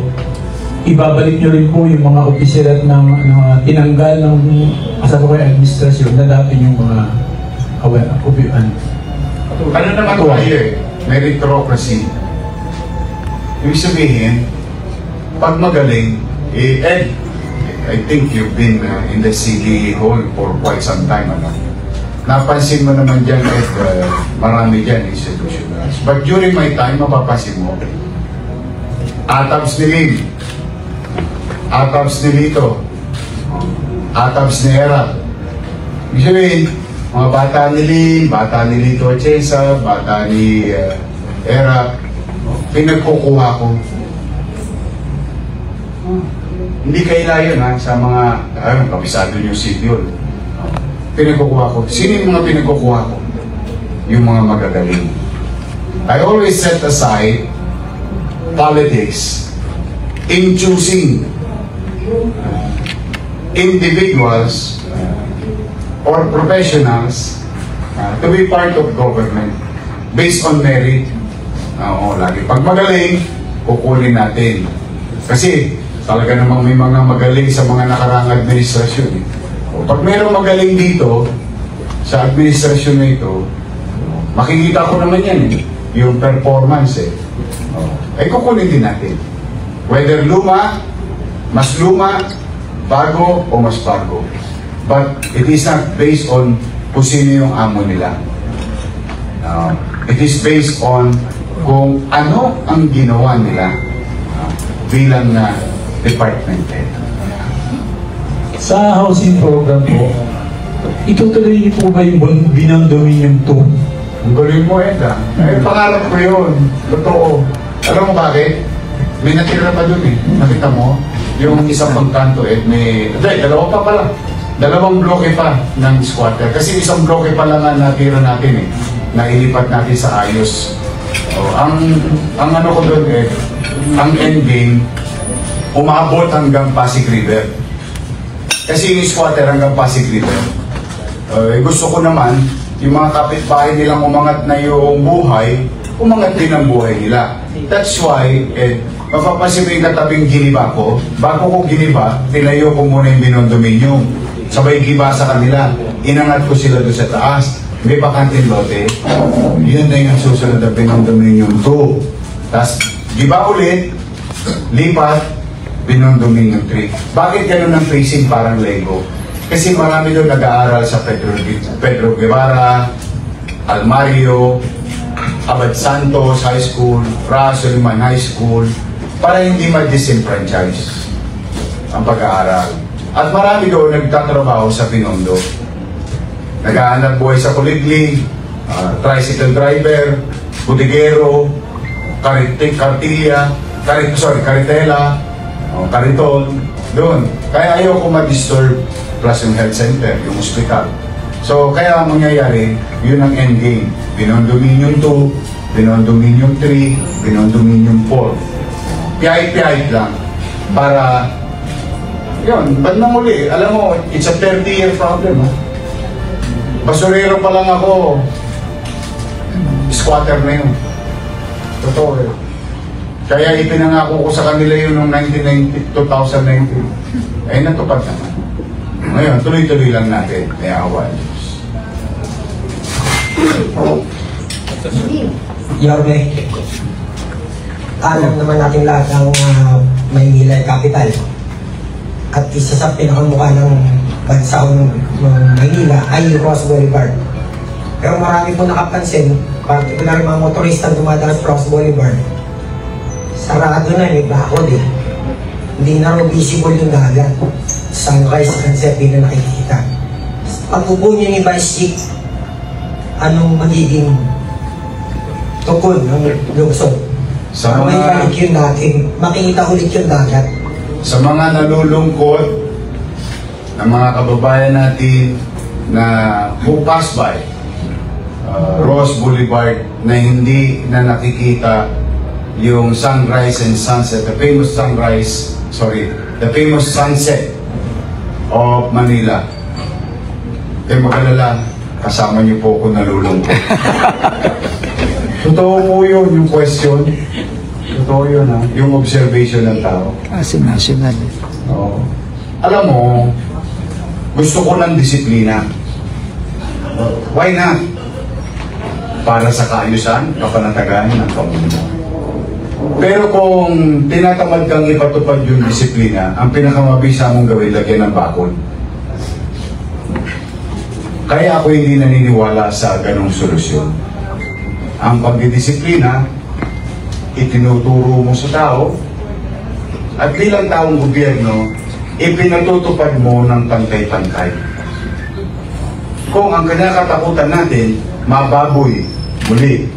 ibabalik nyo rin po yung mga opisyal at tinanggal ng kasalukuyang administrasyon na dati yung mga kawan. Ano naman tayo meritocracy. Ibig sabihin, pag magaling, Ed, I think you've been in the City Hall for quite some time. Napansin mo naman dyan, Ed, marami dyan institutionalized. But during my time, mapapansin mo, ATABS ni Lim, ATABS ni Lito, ATABS ni Era. Ibig sabihin, mga bata ni Lim, bata ni Lito Atienza, bata ni Era, pinagkukuha ko. Hindi kaila yun sa mga, kabisado nyo City Hall. Pinagkukuha ko. Sino yung mga pinagkukuha ko? Yung mga magagaling. I always set aside politics in choosing individuals or professionals to be part of government based on merit. Lagi. Pag magaling, kukunin natin. Kasi talaga namang may mga magaling sa mga nakaraang administrasyon. Pag mayroong magaling dito sa administrasyon na ito, makikita ko naman yan yung performance ay kukunin din natin. Whether luma, mas luma, bago o mas bago. But it is not based on kung sino yung amo nila. It is based on kung ano ang ginawa nila bilang department head. Sa housing program po, itutuloy niyo po ba yung Binang Dominion 2? Ang galing mo, Eda. Pangarap ko yun. Totoo. Alam mo bakit? May natira pa dun Nakita mo? Yung isang pangkanto, may... dalawa pa pala. Dalawang bloke pa ng squatter. Kasi isang bloke pa lang ang natira natin na ilipat natin sa ayos. Ang ano ko doon ang endgame, umabot hanggang Pasig River. Kasi yung squatter hanggang Pasig River. Gusto ko naman, yung mga kapitbahay nilang umangat na yung buhay, umangat din ang buhay nila. That's why, mapapansin mo yung katabing giniba ko. Bago ko giniba, tinayo ko muna yung binondominium. Sabay giba sa kanila. Inangat ko sila doon sa taas. May bakanting lote. Yun na yung susunod na binondominium 2. Tapos, giba ulit, lipat, binondominium 3. Bakit ganun ang facing parang Lego? Kasi marami doon nag-aaral sa Pedro Guevara, Almario, Abad Santos High School, Rasoliman High School, para hindi ma-disenfranchise ang pag-aaral. At marami doon nagtatrabaho sa Binondo. Nag-aanap buhay sa Kuliglig, tricycle driver, budigero, karitela, kariton, doon. Kaya ayaw ko ma-disturb plus yung health center, yung hospital. So, kaya ang mangyayari, yun ang endgame. Binondominium 2, Binondominium 3, Binondominium 4. Piyahit-piyahit lang. Para, yun, bandang muli, alam mo, it's a 30-year problem. Basurero pa lang ako, squatter na yun. Totoo yun. Kaya ipinangako ko sa kanila yun noong 2019. Ay, natupad naman. Ngayon, tuloy-tuloy lang natin. May awa. Yorme, alam naman natin lahat ang Maynila ay capital. At isa sa pinakamukha ng bansa ng Maynila ay Ross Boulevard. Pero marami po nakapansin, particular mga motorista dumadaan sa Ross Boulevard, sarado na, may bakod Hindi na raw visible yung dagat. Saan kayo sa concept na nakikita. Pag upo niyo ni Vice Chief, anong magiging tukod ng lungsod. Sa May mga, balik yun natin, makikita ulit yung dagat. sa mga nalulungkot na mga kababayan natin na who pass by Ross Boulevard na hindi na nakikita yung sunrise and sunset, the famous sunset of Manila. Kaya mag-alala, kasama niyo po ako nalulungkot. Totoo po yun, yung question. Totoo yun, ha? Yung observation ng tao. National. Oo. Alam mo, gusto ko ng disiplina. Why not? Para sa kaayusan, kapanatagan ng pamumuno. Pero kung tinatamad kang ipatupad yung disiplina, ang pinakamabisa mong gawin, lagyan ng bakod. Kaya ako hindi naniniwala sa ganong solusyon. Ang pagdidisiplina, itinuturo mo sa tao, at bilang taong gobyerno, ipinatutupad mo ng pantay-pantay. Kung ang kinakatakutan natin, mababoy muli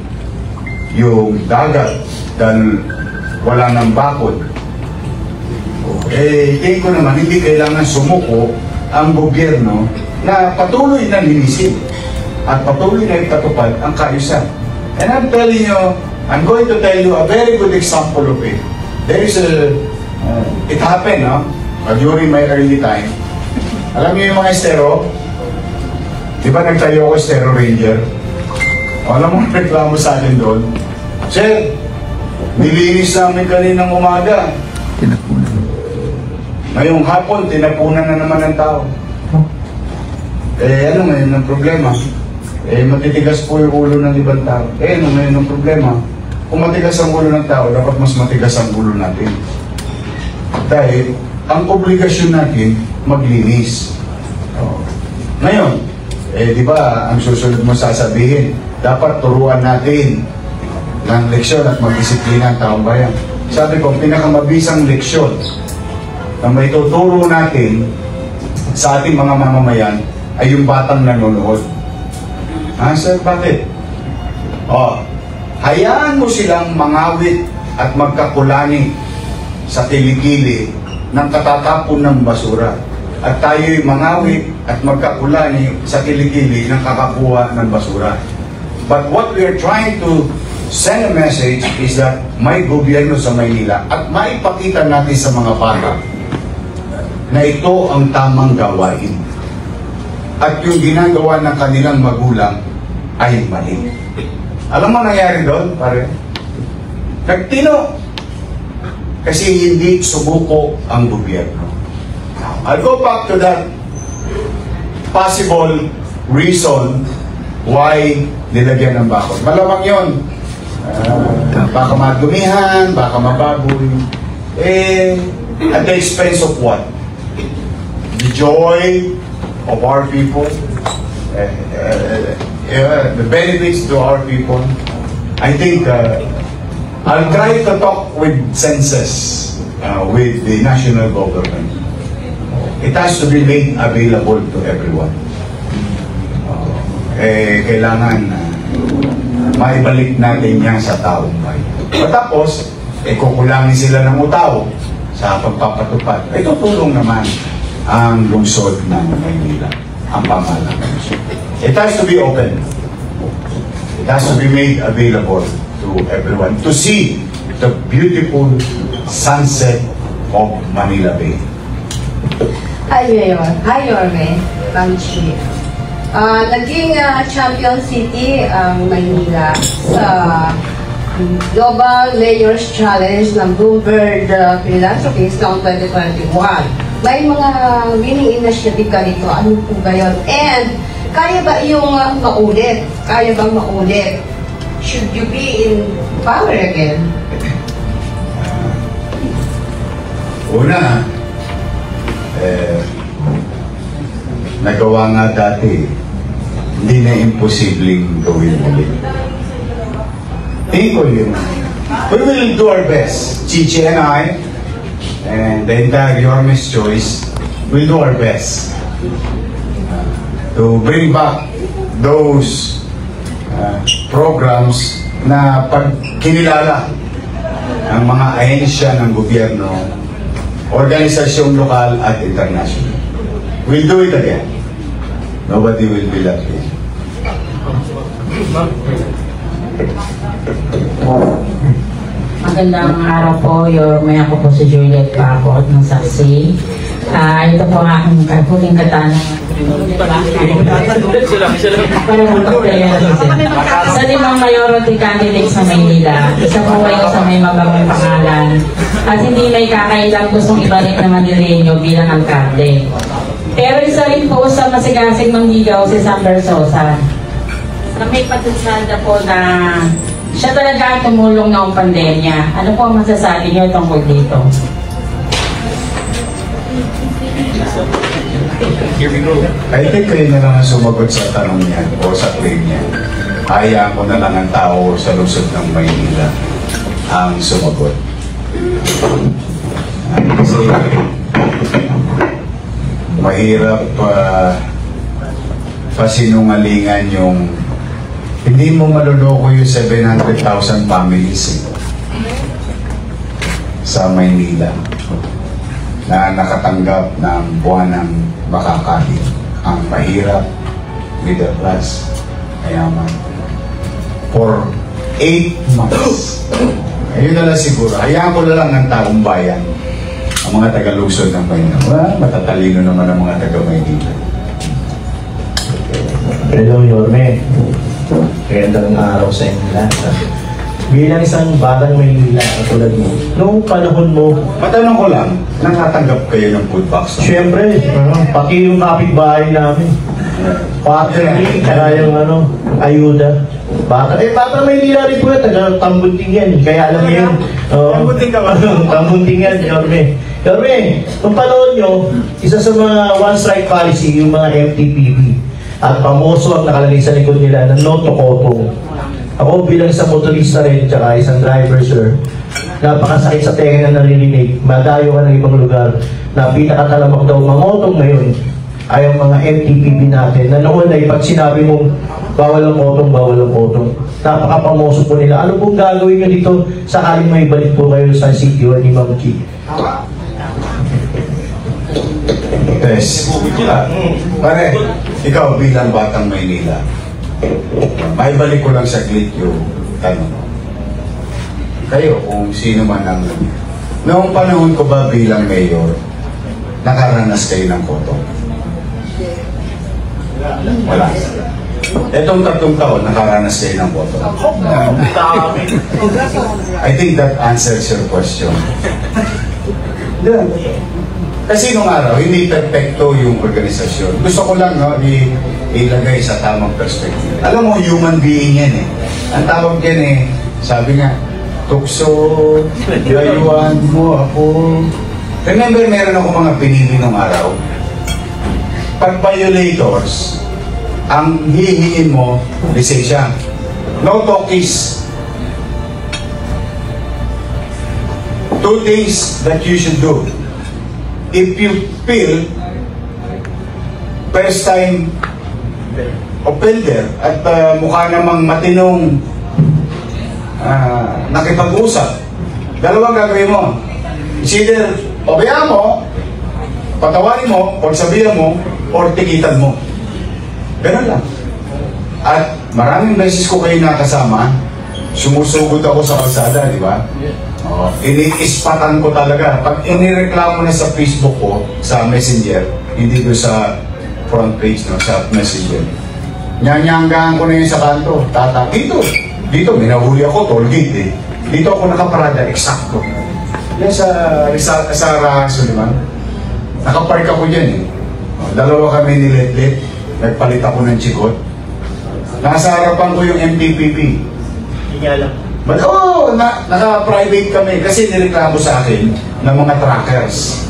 yung dagat dahil wala ng bakod, tingin ko naman, hindi kailangan sumuko ang gobyerno na patuloy na linisin at patuloy na ipatupad ang kaayusan. And I'm telling you, I'm going to tell you a very good example of it. There is it happened, no? During my early time. Alam niyo yung mga estero? Di ba nagtayo ako Estero Ranger? Alam mo, reklamo sa akin doon. Sir, nilinis namin kaninang umaga. Tinapunan. Ngayong hapon, tinapunan na naman ng tao. Ano ngayon ang problema? Matitigas po yung ulo ng ibang tao. Ano ngayon ang problema? Kung matigas ang ulo ng tao, dapat mas matigas ang ulo natin. Dahil, ang obligasyon natin, maglinis. Ngayon, di ba, ang susunod mo sasabihin, dapat turuan natin ng leksyon at magdisiplina ang taong bayan. Sabi ko, pinakamabisang leksyon na may tuturo natin sa ating mga mamamayan ay yung batang nanonood. Sir, bakit? Hayaan mo silang mangawit at magkakulani sa kilikili ng katatapon ng basura. At tayo'y mangawit at magkakulani sa kilikili ng kakakuha ng basura. But what we are trying to send a message is that may gobyerno sa Maynila at maipakita natin sa mga bata na ito ang tamang gawain. At yung ginagawa ng kanilang magulang ay mali. Alam mo nangyari doon, pare? Nagtino. Kasi hindi sumuko ang gobyerno. I'll go back to that possible reason why nilagyan ng bakod. Malamang yun. Baka madumihan, baka mababoy. At the expense of what? The joy of our people, the benefits to our people. I think I'll try to talk with senses with the national government. It has to be made available to everyone. Kailangan maibalik natin yan sa taong bayan. Tapos, kukulangin sila ng utaw sa pagpapatupad. Tutulong naman ang lungsod ng Maynila, ang pamahalaan. It has to be open. It has to be made available to everyone to see the beautiful sunset of Manila Bay. Hi, Mayor. Hi, Yorme. Bangchi. Naging champion city ang Maynila sa Global Mayor's Challenge ng Bloomberg Philanthropies noong 2021. May mga winning initiative ka dito. Ano po ba yun? And kaya ba yung maulit? Kaya bang maulit? Should you be in power again? Una, nagawa nga dati, hindi na imposibleng gawin ulit. Tingin ko yun. We will do our best. Chichi and I, and the entire Yorme's Choice, will do our best to bring back those programs na pag kinilala ang mga ahensya ng gobyerno, organisasyong lokal at international. We'll do it again. Nobody will be left behind. Magandang araw po, may ako po si Juliet Paco at ng saksi. Ito po ang aking huling katanang. Sa 5 mayoralty candidates sa Maynila, isa po ay sa may mabangong pangalan at hindi may kakailang gustong ibalik na Manileño bilang alkalde. Pero isa rin po sa masigasig mangligaw si Sam Bersosa na may patutsada po na siya talaga ang tumulong noong pandemya. Ano po ang masasabi niyo tungkol dito? Here we go. I think kayo na lang ang sumagot sa tanong niya o sa claim niya. Hayaan ko na lang ang tao sa lungsod ng Maynila ang sumagot. Kasi mahirap pasinungalingan yung hindi mo maluloko yung 700,000 families sa Maynila na nakatanggap ng buwanang makakain. Ang mahirap, middle class, mayaman. For 8 months. Ayun na lang siguro. Hayaan ko na lang ang taong bayan, ang mga taga-lungsod ng Maynila. Matatalino naman ang mga taga-Maynila. Hello, Yorme. Magandang araw sa inyo lahat. Bilang isang batang Maynila katulad mo, noong panahon mo, matanong ko lang, nakatanggap kayo ng food box? Siyempre, pati yung kapitbahay namin. Partly, kaya yung ayuda. Bata Maynila rin po, taga-Tambunting yan. Kaya alam mo yun. Tambunting ka ba? Tambunting yan, Yorme. Yorme, nung panahon nyo, isa sa mga one-strike policy, yung mga MTPB. At pamoso ang nakalagay sa likod nila na no to kotong. Ako bilang isang motorista rin, tsaka isang driver, sir, napakasakit sa tenga na naririnig, madayo ka ng ibang lugar, na pinakatalamak daw mamotong ngayon ay ang mga MTPB natin, na noon ay pag sinabi mong bawal ang kotong, napakapamoso po nila. Ano pong gagawin nyo dito sakaling may balik po kayo sa CTO ni Ma'am Chi? Yes. Pare, ikaw bilang batang Maynila, may balik ko lang saglit yung tanong. Kayo, kung sino man ang... Noong panahon ko ba bilang mayor, nakaranas kayo ng kotong? Wala. Etong 3 taon, nakaranas kayo ng kotong? I think that answers your question. Kasi nung araw, hindi perfecto yung organisasyon. Gusto ko lang ilagay sa tamang perspective. Alam mo, human being yan eh. Ang tawag yan eh, sabi nga, tukso, layuan mo ako. Remember, meron ako mga pinili nung araw. Pag violators, ang hihingin mo, lisensya. No talkies. 2 things that you should do. If you feel first time offender at mukha namang matinong nakipag-usap, dalawang gagawin mo. It's either pabayaan mo, patawarin mo, o sabihan mo, or tikitan mo. Ganun lang. At maraming beses ko kayo nakasama, sumusugod ako sa kalsada, di ba? Iniispatan ko talaga. Pag inireklamo na sa Facebook ko, sa Messenger, hindi ko sa front page, no, sa Messenger. Nyanyanggaan ko na yun sa kanto. Dito, may nahuli ako, toll gate eh. Dito ako nakaparada, eksakto. Yan sa Suliman. Nakapark ako dyan eh. Dalawa kami ni Letlet. Nagpalit ako ng chikot. Nasa harapan ko yung MTPP. Hindi niya alam. But naka-private kami kasi nireklamo sa akin ng mga trackers.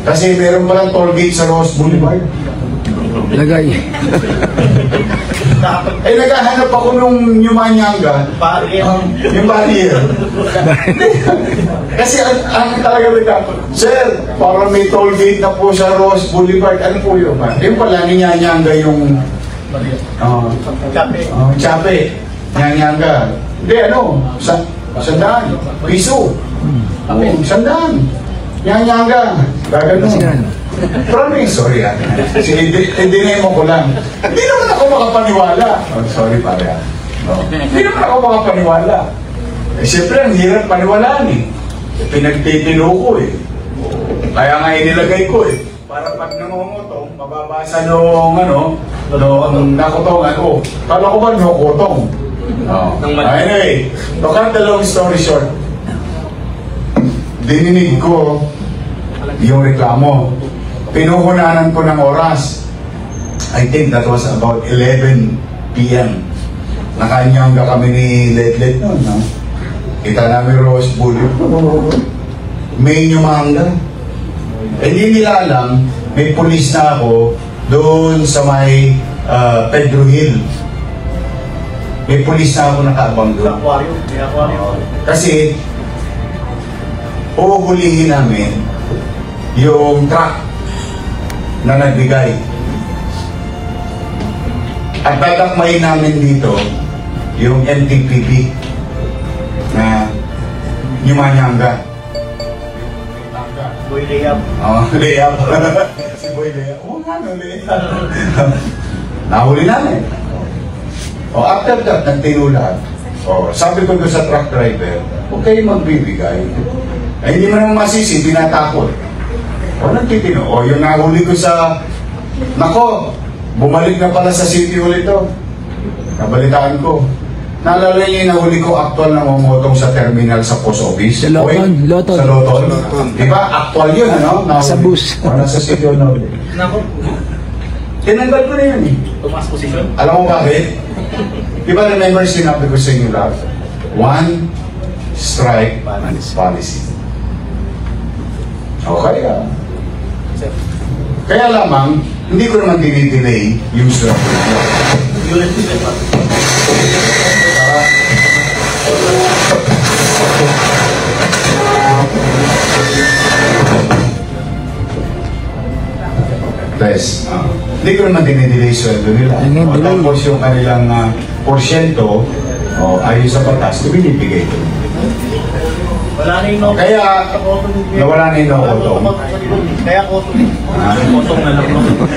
Kasi meron palang toll gate sa Ross Boulevard. Lagay. Naghahanap ako nung Nyumanyanga. Yung barrier. Kasi ang talaga sir, parang may toll gate na po sa Ross Boulevard. Ano po yun? Yung pala, ninyanyanga yung Chape. Nyanyanga. Hindi, sandaan. Piso. Sandaan. Nyanyanga. Gaganon. Promise, sorry hindi mo ko lang. Hindi naman ako makapaniwala. Oh, sorry pare. No. Hindi naman ako makapaniwala. Siyempre, ang hirap paniwalaan pinagtitino ko Kaya nga inilagay ko Para pag nangungutong, mababasa nung nakutongan, kala ko ba nakutong? Anyway, to cut the long story short, dininig ko yung reklamo. Pinuhunanan ko ng oras. I think that was about 11 p.m. Nakanyangga kami ni Letlet noon, no? Kita namin Rose Bowl. May nyumangga. Hindi nila alam, may pulis na ako doon sa may Pedro Hill. May pulis na ako nakaabang doon. Kasi, uuhulihin namin yung truck na nagbigay. At tatakmahin namin dito yung MTPP na Nyumanyanga. Boy layup. Layup. Si Boy layup. Layup. Nahuli namin. After that, nagtinulahan. Sabi ko doon sa truck driver, huwag kayo magbibigay. Hindi mo naman masisi, tinatakot. Nagtitino. Yung nahuli ko sa... Nako, bumalik na pala sa city ulit ito. Nabalitaan ko. Naalala niyo yung nahuli ko actual na mamotong sa terminal sa post office? Sa Loton. Sa Loton. Di ba? Actual yun, ano? Sa bus. Nasa city o Noble. Nako. Tinanggal ko na yun Tumaas position? Alam mo bakit? Di ba remember sinabi ko sa inyo lahat? One strike policy. Okay Kaya lamang, hindi ko naman dinidelay yung strike. Hindi ko naman dinidelay sweldo nila. Tapos yung kanilang porsyento ayon sa batas, binibigay ko. Wala na yung no. Kaya, nawala na yung no-cotong. Kaya cotong. Cotong na lang.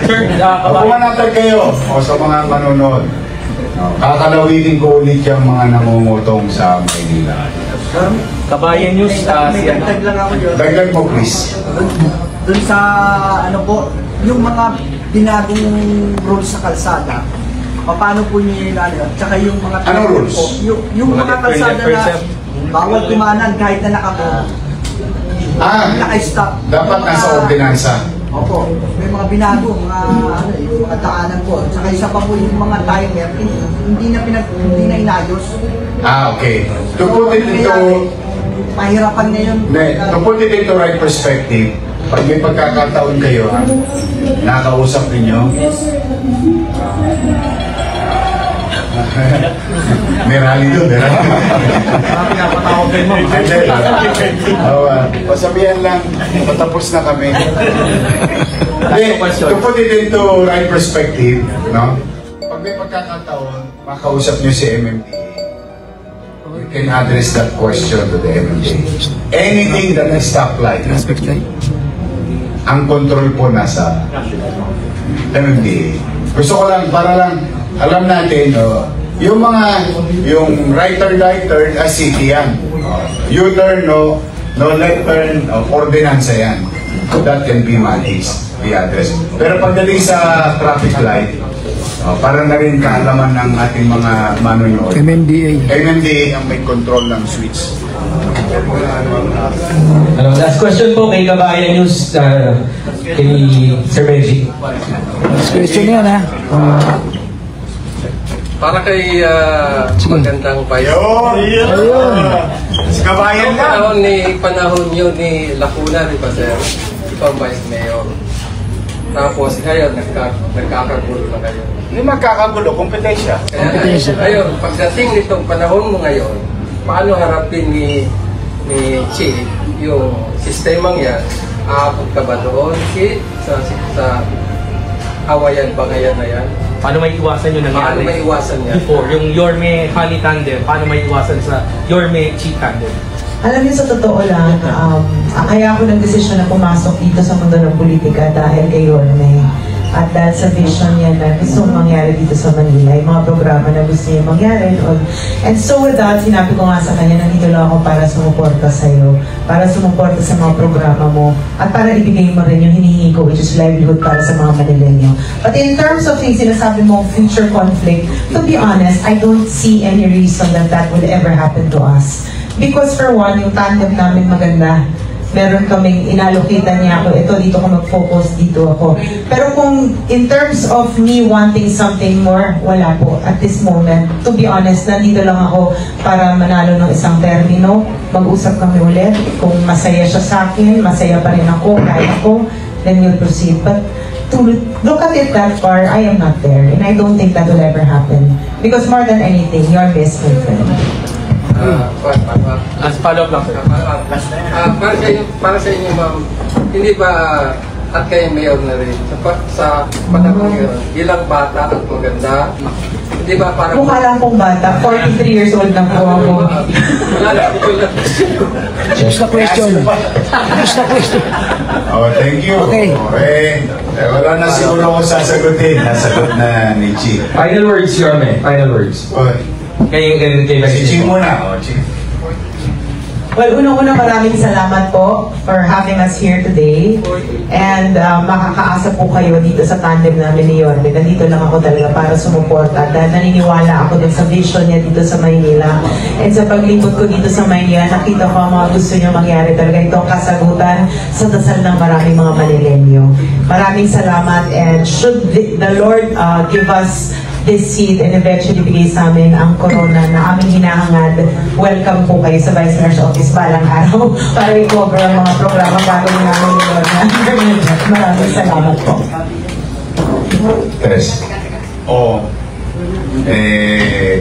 Sir, pumanatag kayo sa mga manonood. Kakalawinin ko ulit yung mga nangungutong sa Maynila. Kabayan News, Dagdag lang ako yun. Dagdag mo, please. Doon sa, yung mga binagong rules sa kalsada, paano po nyo yun, tsaka yung mga... Anong rules? Yung mga kalsada na bawal tumanan kahit na naka-stop. Dapat nasa ordinansa. Opo, may mga binago, mga daanan po. Tsaka isa pa po yung mga timer, hindi na inayos. Okay. To put it into... Mahirapan ngayon. To put it into right perspective, pag may pagkakataon kayo, nakausap ninyo, may rally doon, pasabihan lang, patapos na kami. To put it into right perspective, no? Pag may pagkakataon, makausap nyo si MMDA, you can address that question to the MMDA. Anything that is stoplight, ang control po nasa MMDA. Gusto ko lang, para lang, alam natin, yung right turn, city yan. U-turn, no left turn, ordinansa yan. That can be managed, be addressed. Pero pagdating sa traffic light, para na rin kaalaman ng ating mga manonood. MMDA ang may control ng switch. Last question po kay Kabayan News, kay Sir Benji. Last question yan, ha? Para kay magandang bayan. Kabayan lang. Panahon yun ni Lacuna, di ba sir? Ikaw ang Vice Mayor. Tapos ngayon, nagkakagulo na kayo. Hindi magkakagulo, kompetensya. Ngayon, pagdating nitong panahon mo ngayon, paano harapin ni Chief yung sistemang yan? Aabot ka ba doon, Chief? Sa awayan, bagayan na yan? Paano may iwasan yung nangyari? Paano may iwasan yan? Before, yung Yorme Honey Tandem, paano may iwasan sa Yorme Chi Tandem? Alam niyo, sa totoo lang, kaya ako nag-desisyon na pumasok dito sa mundo ng politika dahil kay Yorme. At dahil sa vision niya na gusto mangyari dito sa Manila, yung mga programa na gusto niya mangyari. And so with that, sinabi ko nga sa kanya, nandito lang ako para sumuporta sa'yo, para sumuporta sa mga programa mo, at para ibigay mo rin yung hinihingi ko, which is livelihood para sa mga Manileño. But in terms of yung sinasabi mo, future conflict, to be honest, I don't see any reason that that will ever happen to us. Because for one, yung tandem namin maganda. Meron kaming inalokita niya ako, ito dito ko mag-focus, dito ako. Pero kung in terms of me wanting something more, wala po at this moment. To be honest, nandito lang ako para manalo ng isang termino. Mag-usap kami ulit. Kung masaya siya sa akin, masaya pa rin ako, kaya ko, then we'll proceed. But to look at it that far, I am not there. And I don't think that will ever happen. Because more than anything, you're best my friend. As follow-up lang, sir. Para sa inyo, ma'am, hindi ba, at kayo mayor na rin, sa panahon yun, ilang bata at maganda, hindi ba parang... Mukha lang pong bata, 43 years old na po ako. Just a question. Just a question. Oh, thank you. Okay. Wala na siguro ako sasagutin. Nasagot na ni Chi. Final words, Yorme. Final words. Kay si Chi muna. Chi. Well, unang-una maraming salamat po for having us here today. And makakaasa po kayo dito sa tandem namin ni Yorme. Nandito lang ako talaga para sumuporta. Dahil naniniwala ako dun sa vision niya dito sa Maynila. And sa paglibot ko dito sa Maynila, nakita ko ang mga gusto niyo mangyari talaga. Itong kasagutan sa dasal ng maraming mga Manileño. Maraming salamat, and should the Lord give us this seat and eventually bigay sa amin ang corona na aming hinahangad, welcome po kayo sa Vice Mayor's Office balang araw para i-cover ang mga programa bago namin yun. Maraming salamat po. Tres.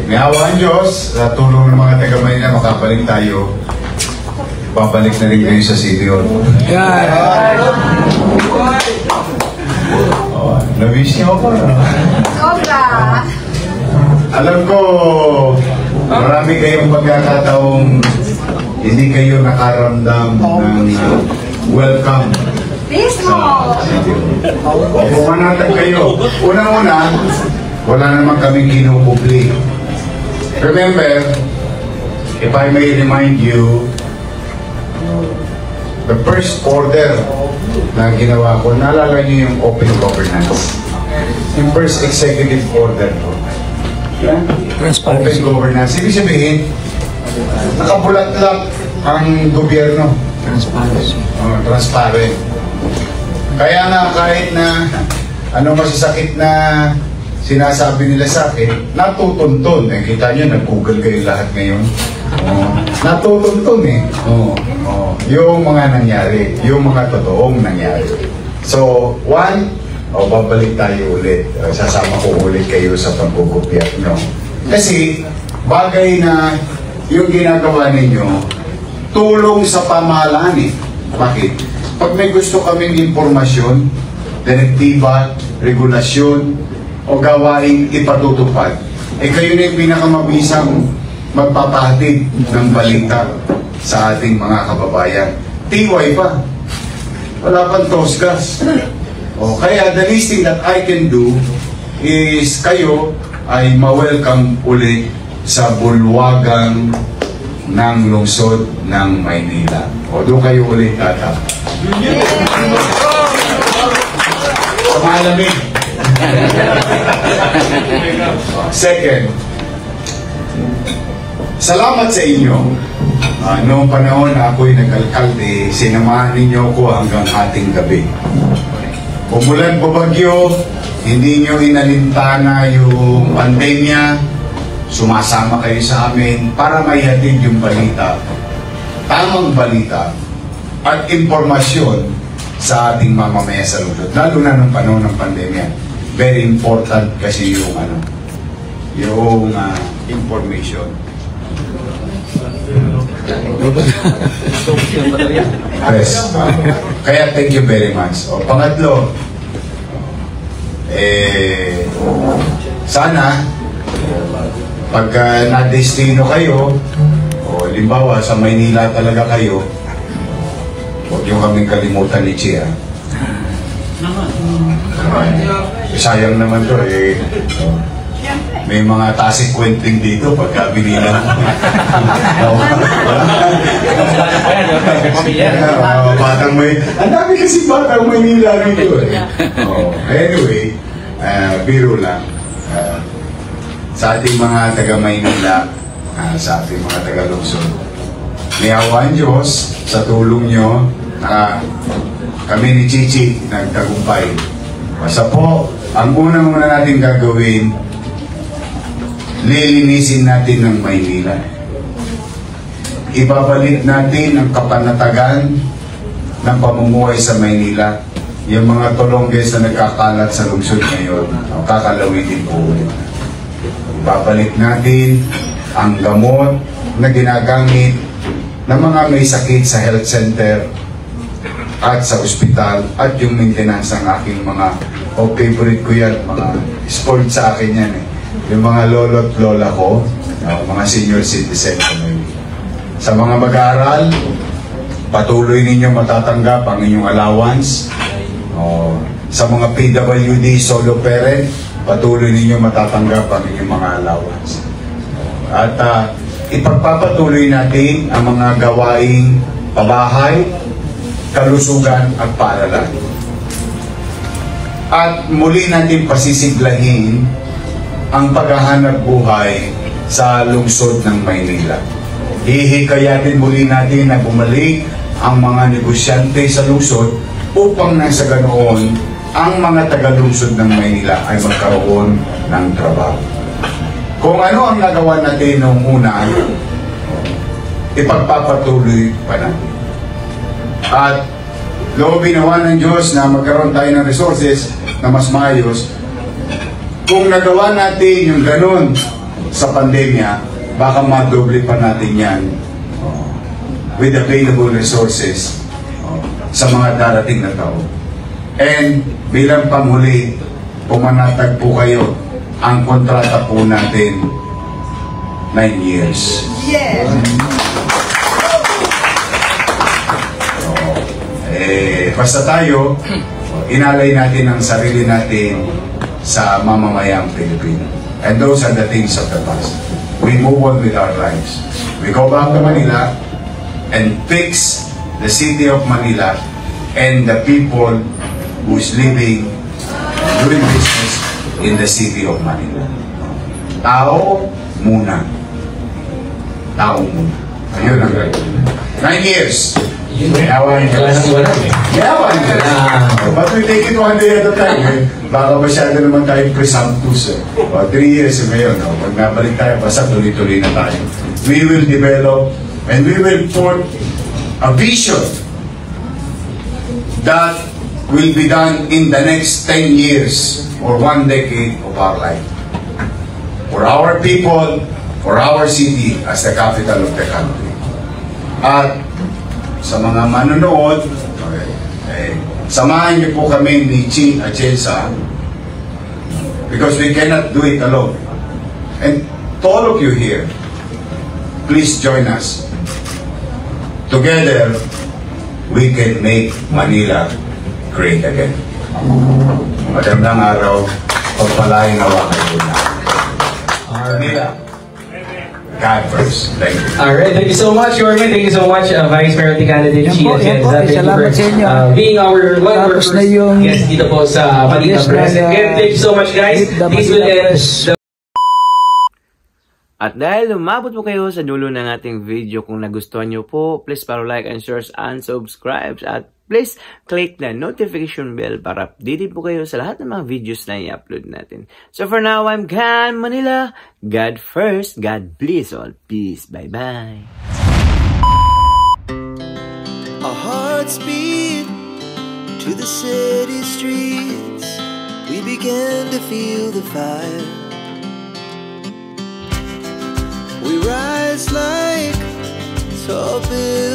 May awa ang Diyos, sa tulong ng mga taga-Manila, makabalik tayo. Babalik na rin kayo sa City Hall. Na-wish niyo ako. Sobra! Alam ko, marami kayong pagkakataong hindi kayo nakaramdam ng welcome. Mismo! Pumanatag kayo. Unang-una, wala naman kaming kinukupli. Remember, if I may remind you, the first order na ginawa ko, naalala niyo yung open governance. Yung first executive order ko. Open governance. Ibig sabihin, nakabulat-lat ang gobyerno. Transparency. Transparent. Kaya nga kahit na ano masasakit na sinasabi nila sa akin, natutuntun. Kita nyo, nag-google kayo lahat ngayon. Natutuntun yung mga nangyari, yung mga totoong nangyari. So, one, babalik tayo ulit. Sasama ko ulit kayo sa pagkukumpiyat nyo. Kasi, bagay na yung ginagawa ninyo, tulong sa pamahalaan eh. Bakit? Pag may gusto kaming impormasyon, direktiba, regulasyon, o gawaing ipatutupad, kayo na yung pinakamabisang magpapahatid ng balita sa ating mga kababayan. TY pa. Wala pang tosgas. Kaya the least thing that I can do is kayo ay ma-welcome ulit sa bulwagang ng lungsod ng Maynila. Doon kayo ulit tatap. Sa malamig. Second, salamat sa inyo. Noong panahon na ako'y nag-alkalde, sinamahan ninyo ko hanggang ating gabi. Umulan po bagyo, hindi nyo inalintana yung pandemya, sumasama kayo sa amin para maihatid yung balita, tamang balita at impormasyon sa ating mamamayan sa lungsod. Lalo na nung panahon ng pandemya. Very important kasi yung information. Yes. Kaya thank you very much. Pangatlo, sana, pagka na-destino kayo, o limbawa sa Maynila talaga kayo, huwag yung kaming kalimutan ni Chia. Sayang naman to eh. May mga tasik kwenting dito pagka binila. Batang may, ang dami kasi batang Maynila dito eh. Anyway, biro lang. Sa ating mga taga Maynila, sa ating mga taga Luzon, may awa ang Diyos sa tulong nyo na kami ni Chichi nagtagumpay. Basta po, ang unang-una natin gagawin, lilinisin natin ng Maynila. Ibabalik natin ang kapanatagan ng pamumuhay sa Maynila. Yung mga tulongges na nagkakalat sa lungsod ngayon, kakalawitin po ulit. Ibabalik natin ang gamot na ginagamit ng mga may sakit sa health center at sa ospital, at yung maintenance ng aking mga favorite ko yan, mga sport sa akin yan eh. Yung mga lolo at lola ko, mga senior citizen sa mga mag-aaral, patuloy ninyo matatanggap ang inyong allowance. Sa mga PWD solo parent, patuloy ninyo matatanggap ang inyong mga allowance. At ipagpapatuloy natin ang mga gawaing pabahay, kalusugan at paaralan. At muli natin pasisiglahin ang paghahanap buhay sa lungsod ng Maynila. Hihikayatin muli natin na bumalik ang mga negosyante sa lungsod upang nasa ganoon ang mga taga-lungsod ng Maynila ay magkaroon ng trabaho. Kung ano ang nagawa natin noong una, ipagpapatuloy pa natin. At loobin nawa ng Diyos na magkaroon tayo ng resources na mas maayos. Kung nagawa natin yung ganun sa pandemya, baka madoble pa natin yan with available resources sa mga darating na taon. And bilang panghuli, pumanatag po kayo, ang kontrata po natin 9 years. Yes! Basta tayo, inalay natin ang sarili natin sa mamamayang Pilipino. And those are the things of the past. We move on with our lives. We go back to Manila and fix the city of Manila and the people who's living and doing business in the city of Manila. Tao muna. Tao muna. Ayun ang gagawin. 9 years. Yawan Diyos. Yawan Diyos. But we take it one day at a time. Baka masyado naman tayo presumptuous. 3 years ngayon. Pag nabalik tayo, basta tuloy-tuloy na tayo. We will develop and we will put a vision that will be done in the next 10 years or 1 decade of our life. For our people, for our city as the capital of the country. At sa mga manonood, samahan niyo po kami ni Chi Atienza because we cannot do it alone. And to all of you here, please join us. Together, we can make Manila great again. Magandang araw, pagpalain nawa kayo na. Manila. God first. Thank you. Alright, thank you so much, Yorme. Thank you so much, Vice Mayor Candidate Chi Atienza. Thank you for being our one of our first guest dito po sa Manila Press. Again, thank you so much, guys. This will end the... At dahil lumabot po kayo sa dulo ng ating video, kung nagustuhan nyo po, please follow, like, and share, and subscribe. At please click the notification bell para updated po kayo sa lahat ng mga videos na i-upload natin. So for now, I'm Gan Manila. God first, God bless all. Peace. Bye-bye. Our hearts beat to the city streets. We began to feel the fire. We rise like tall buildings.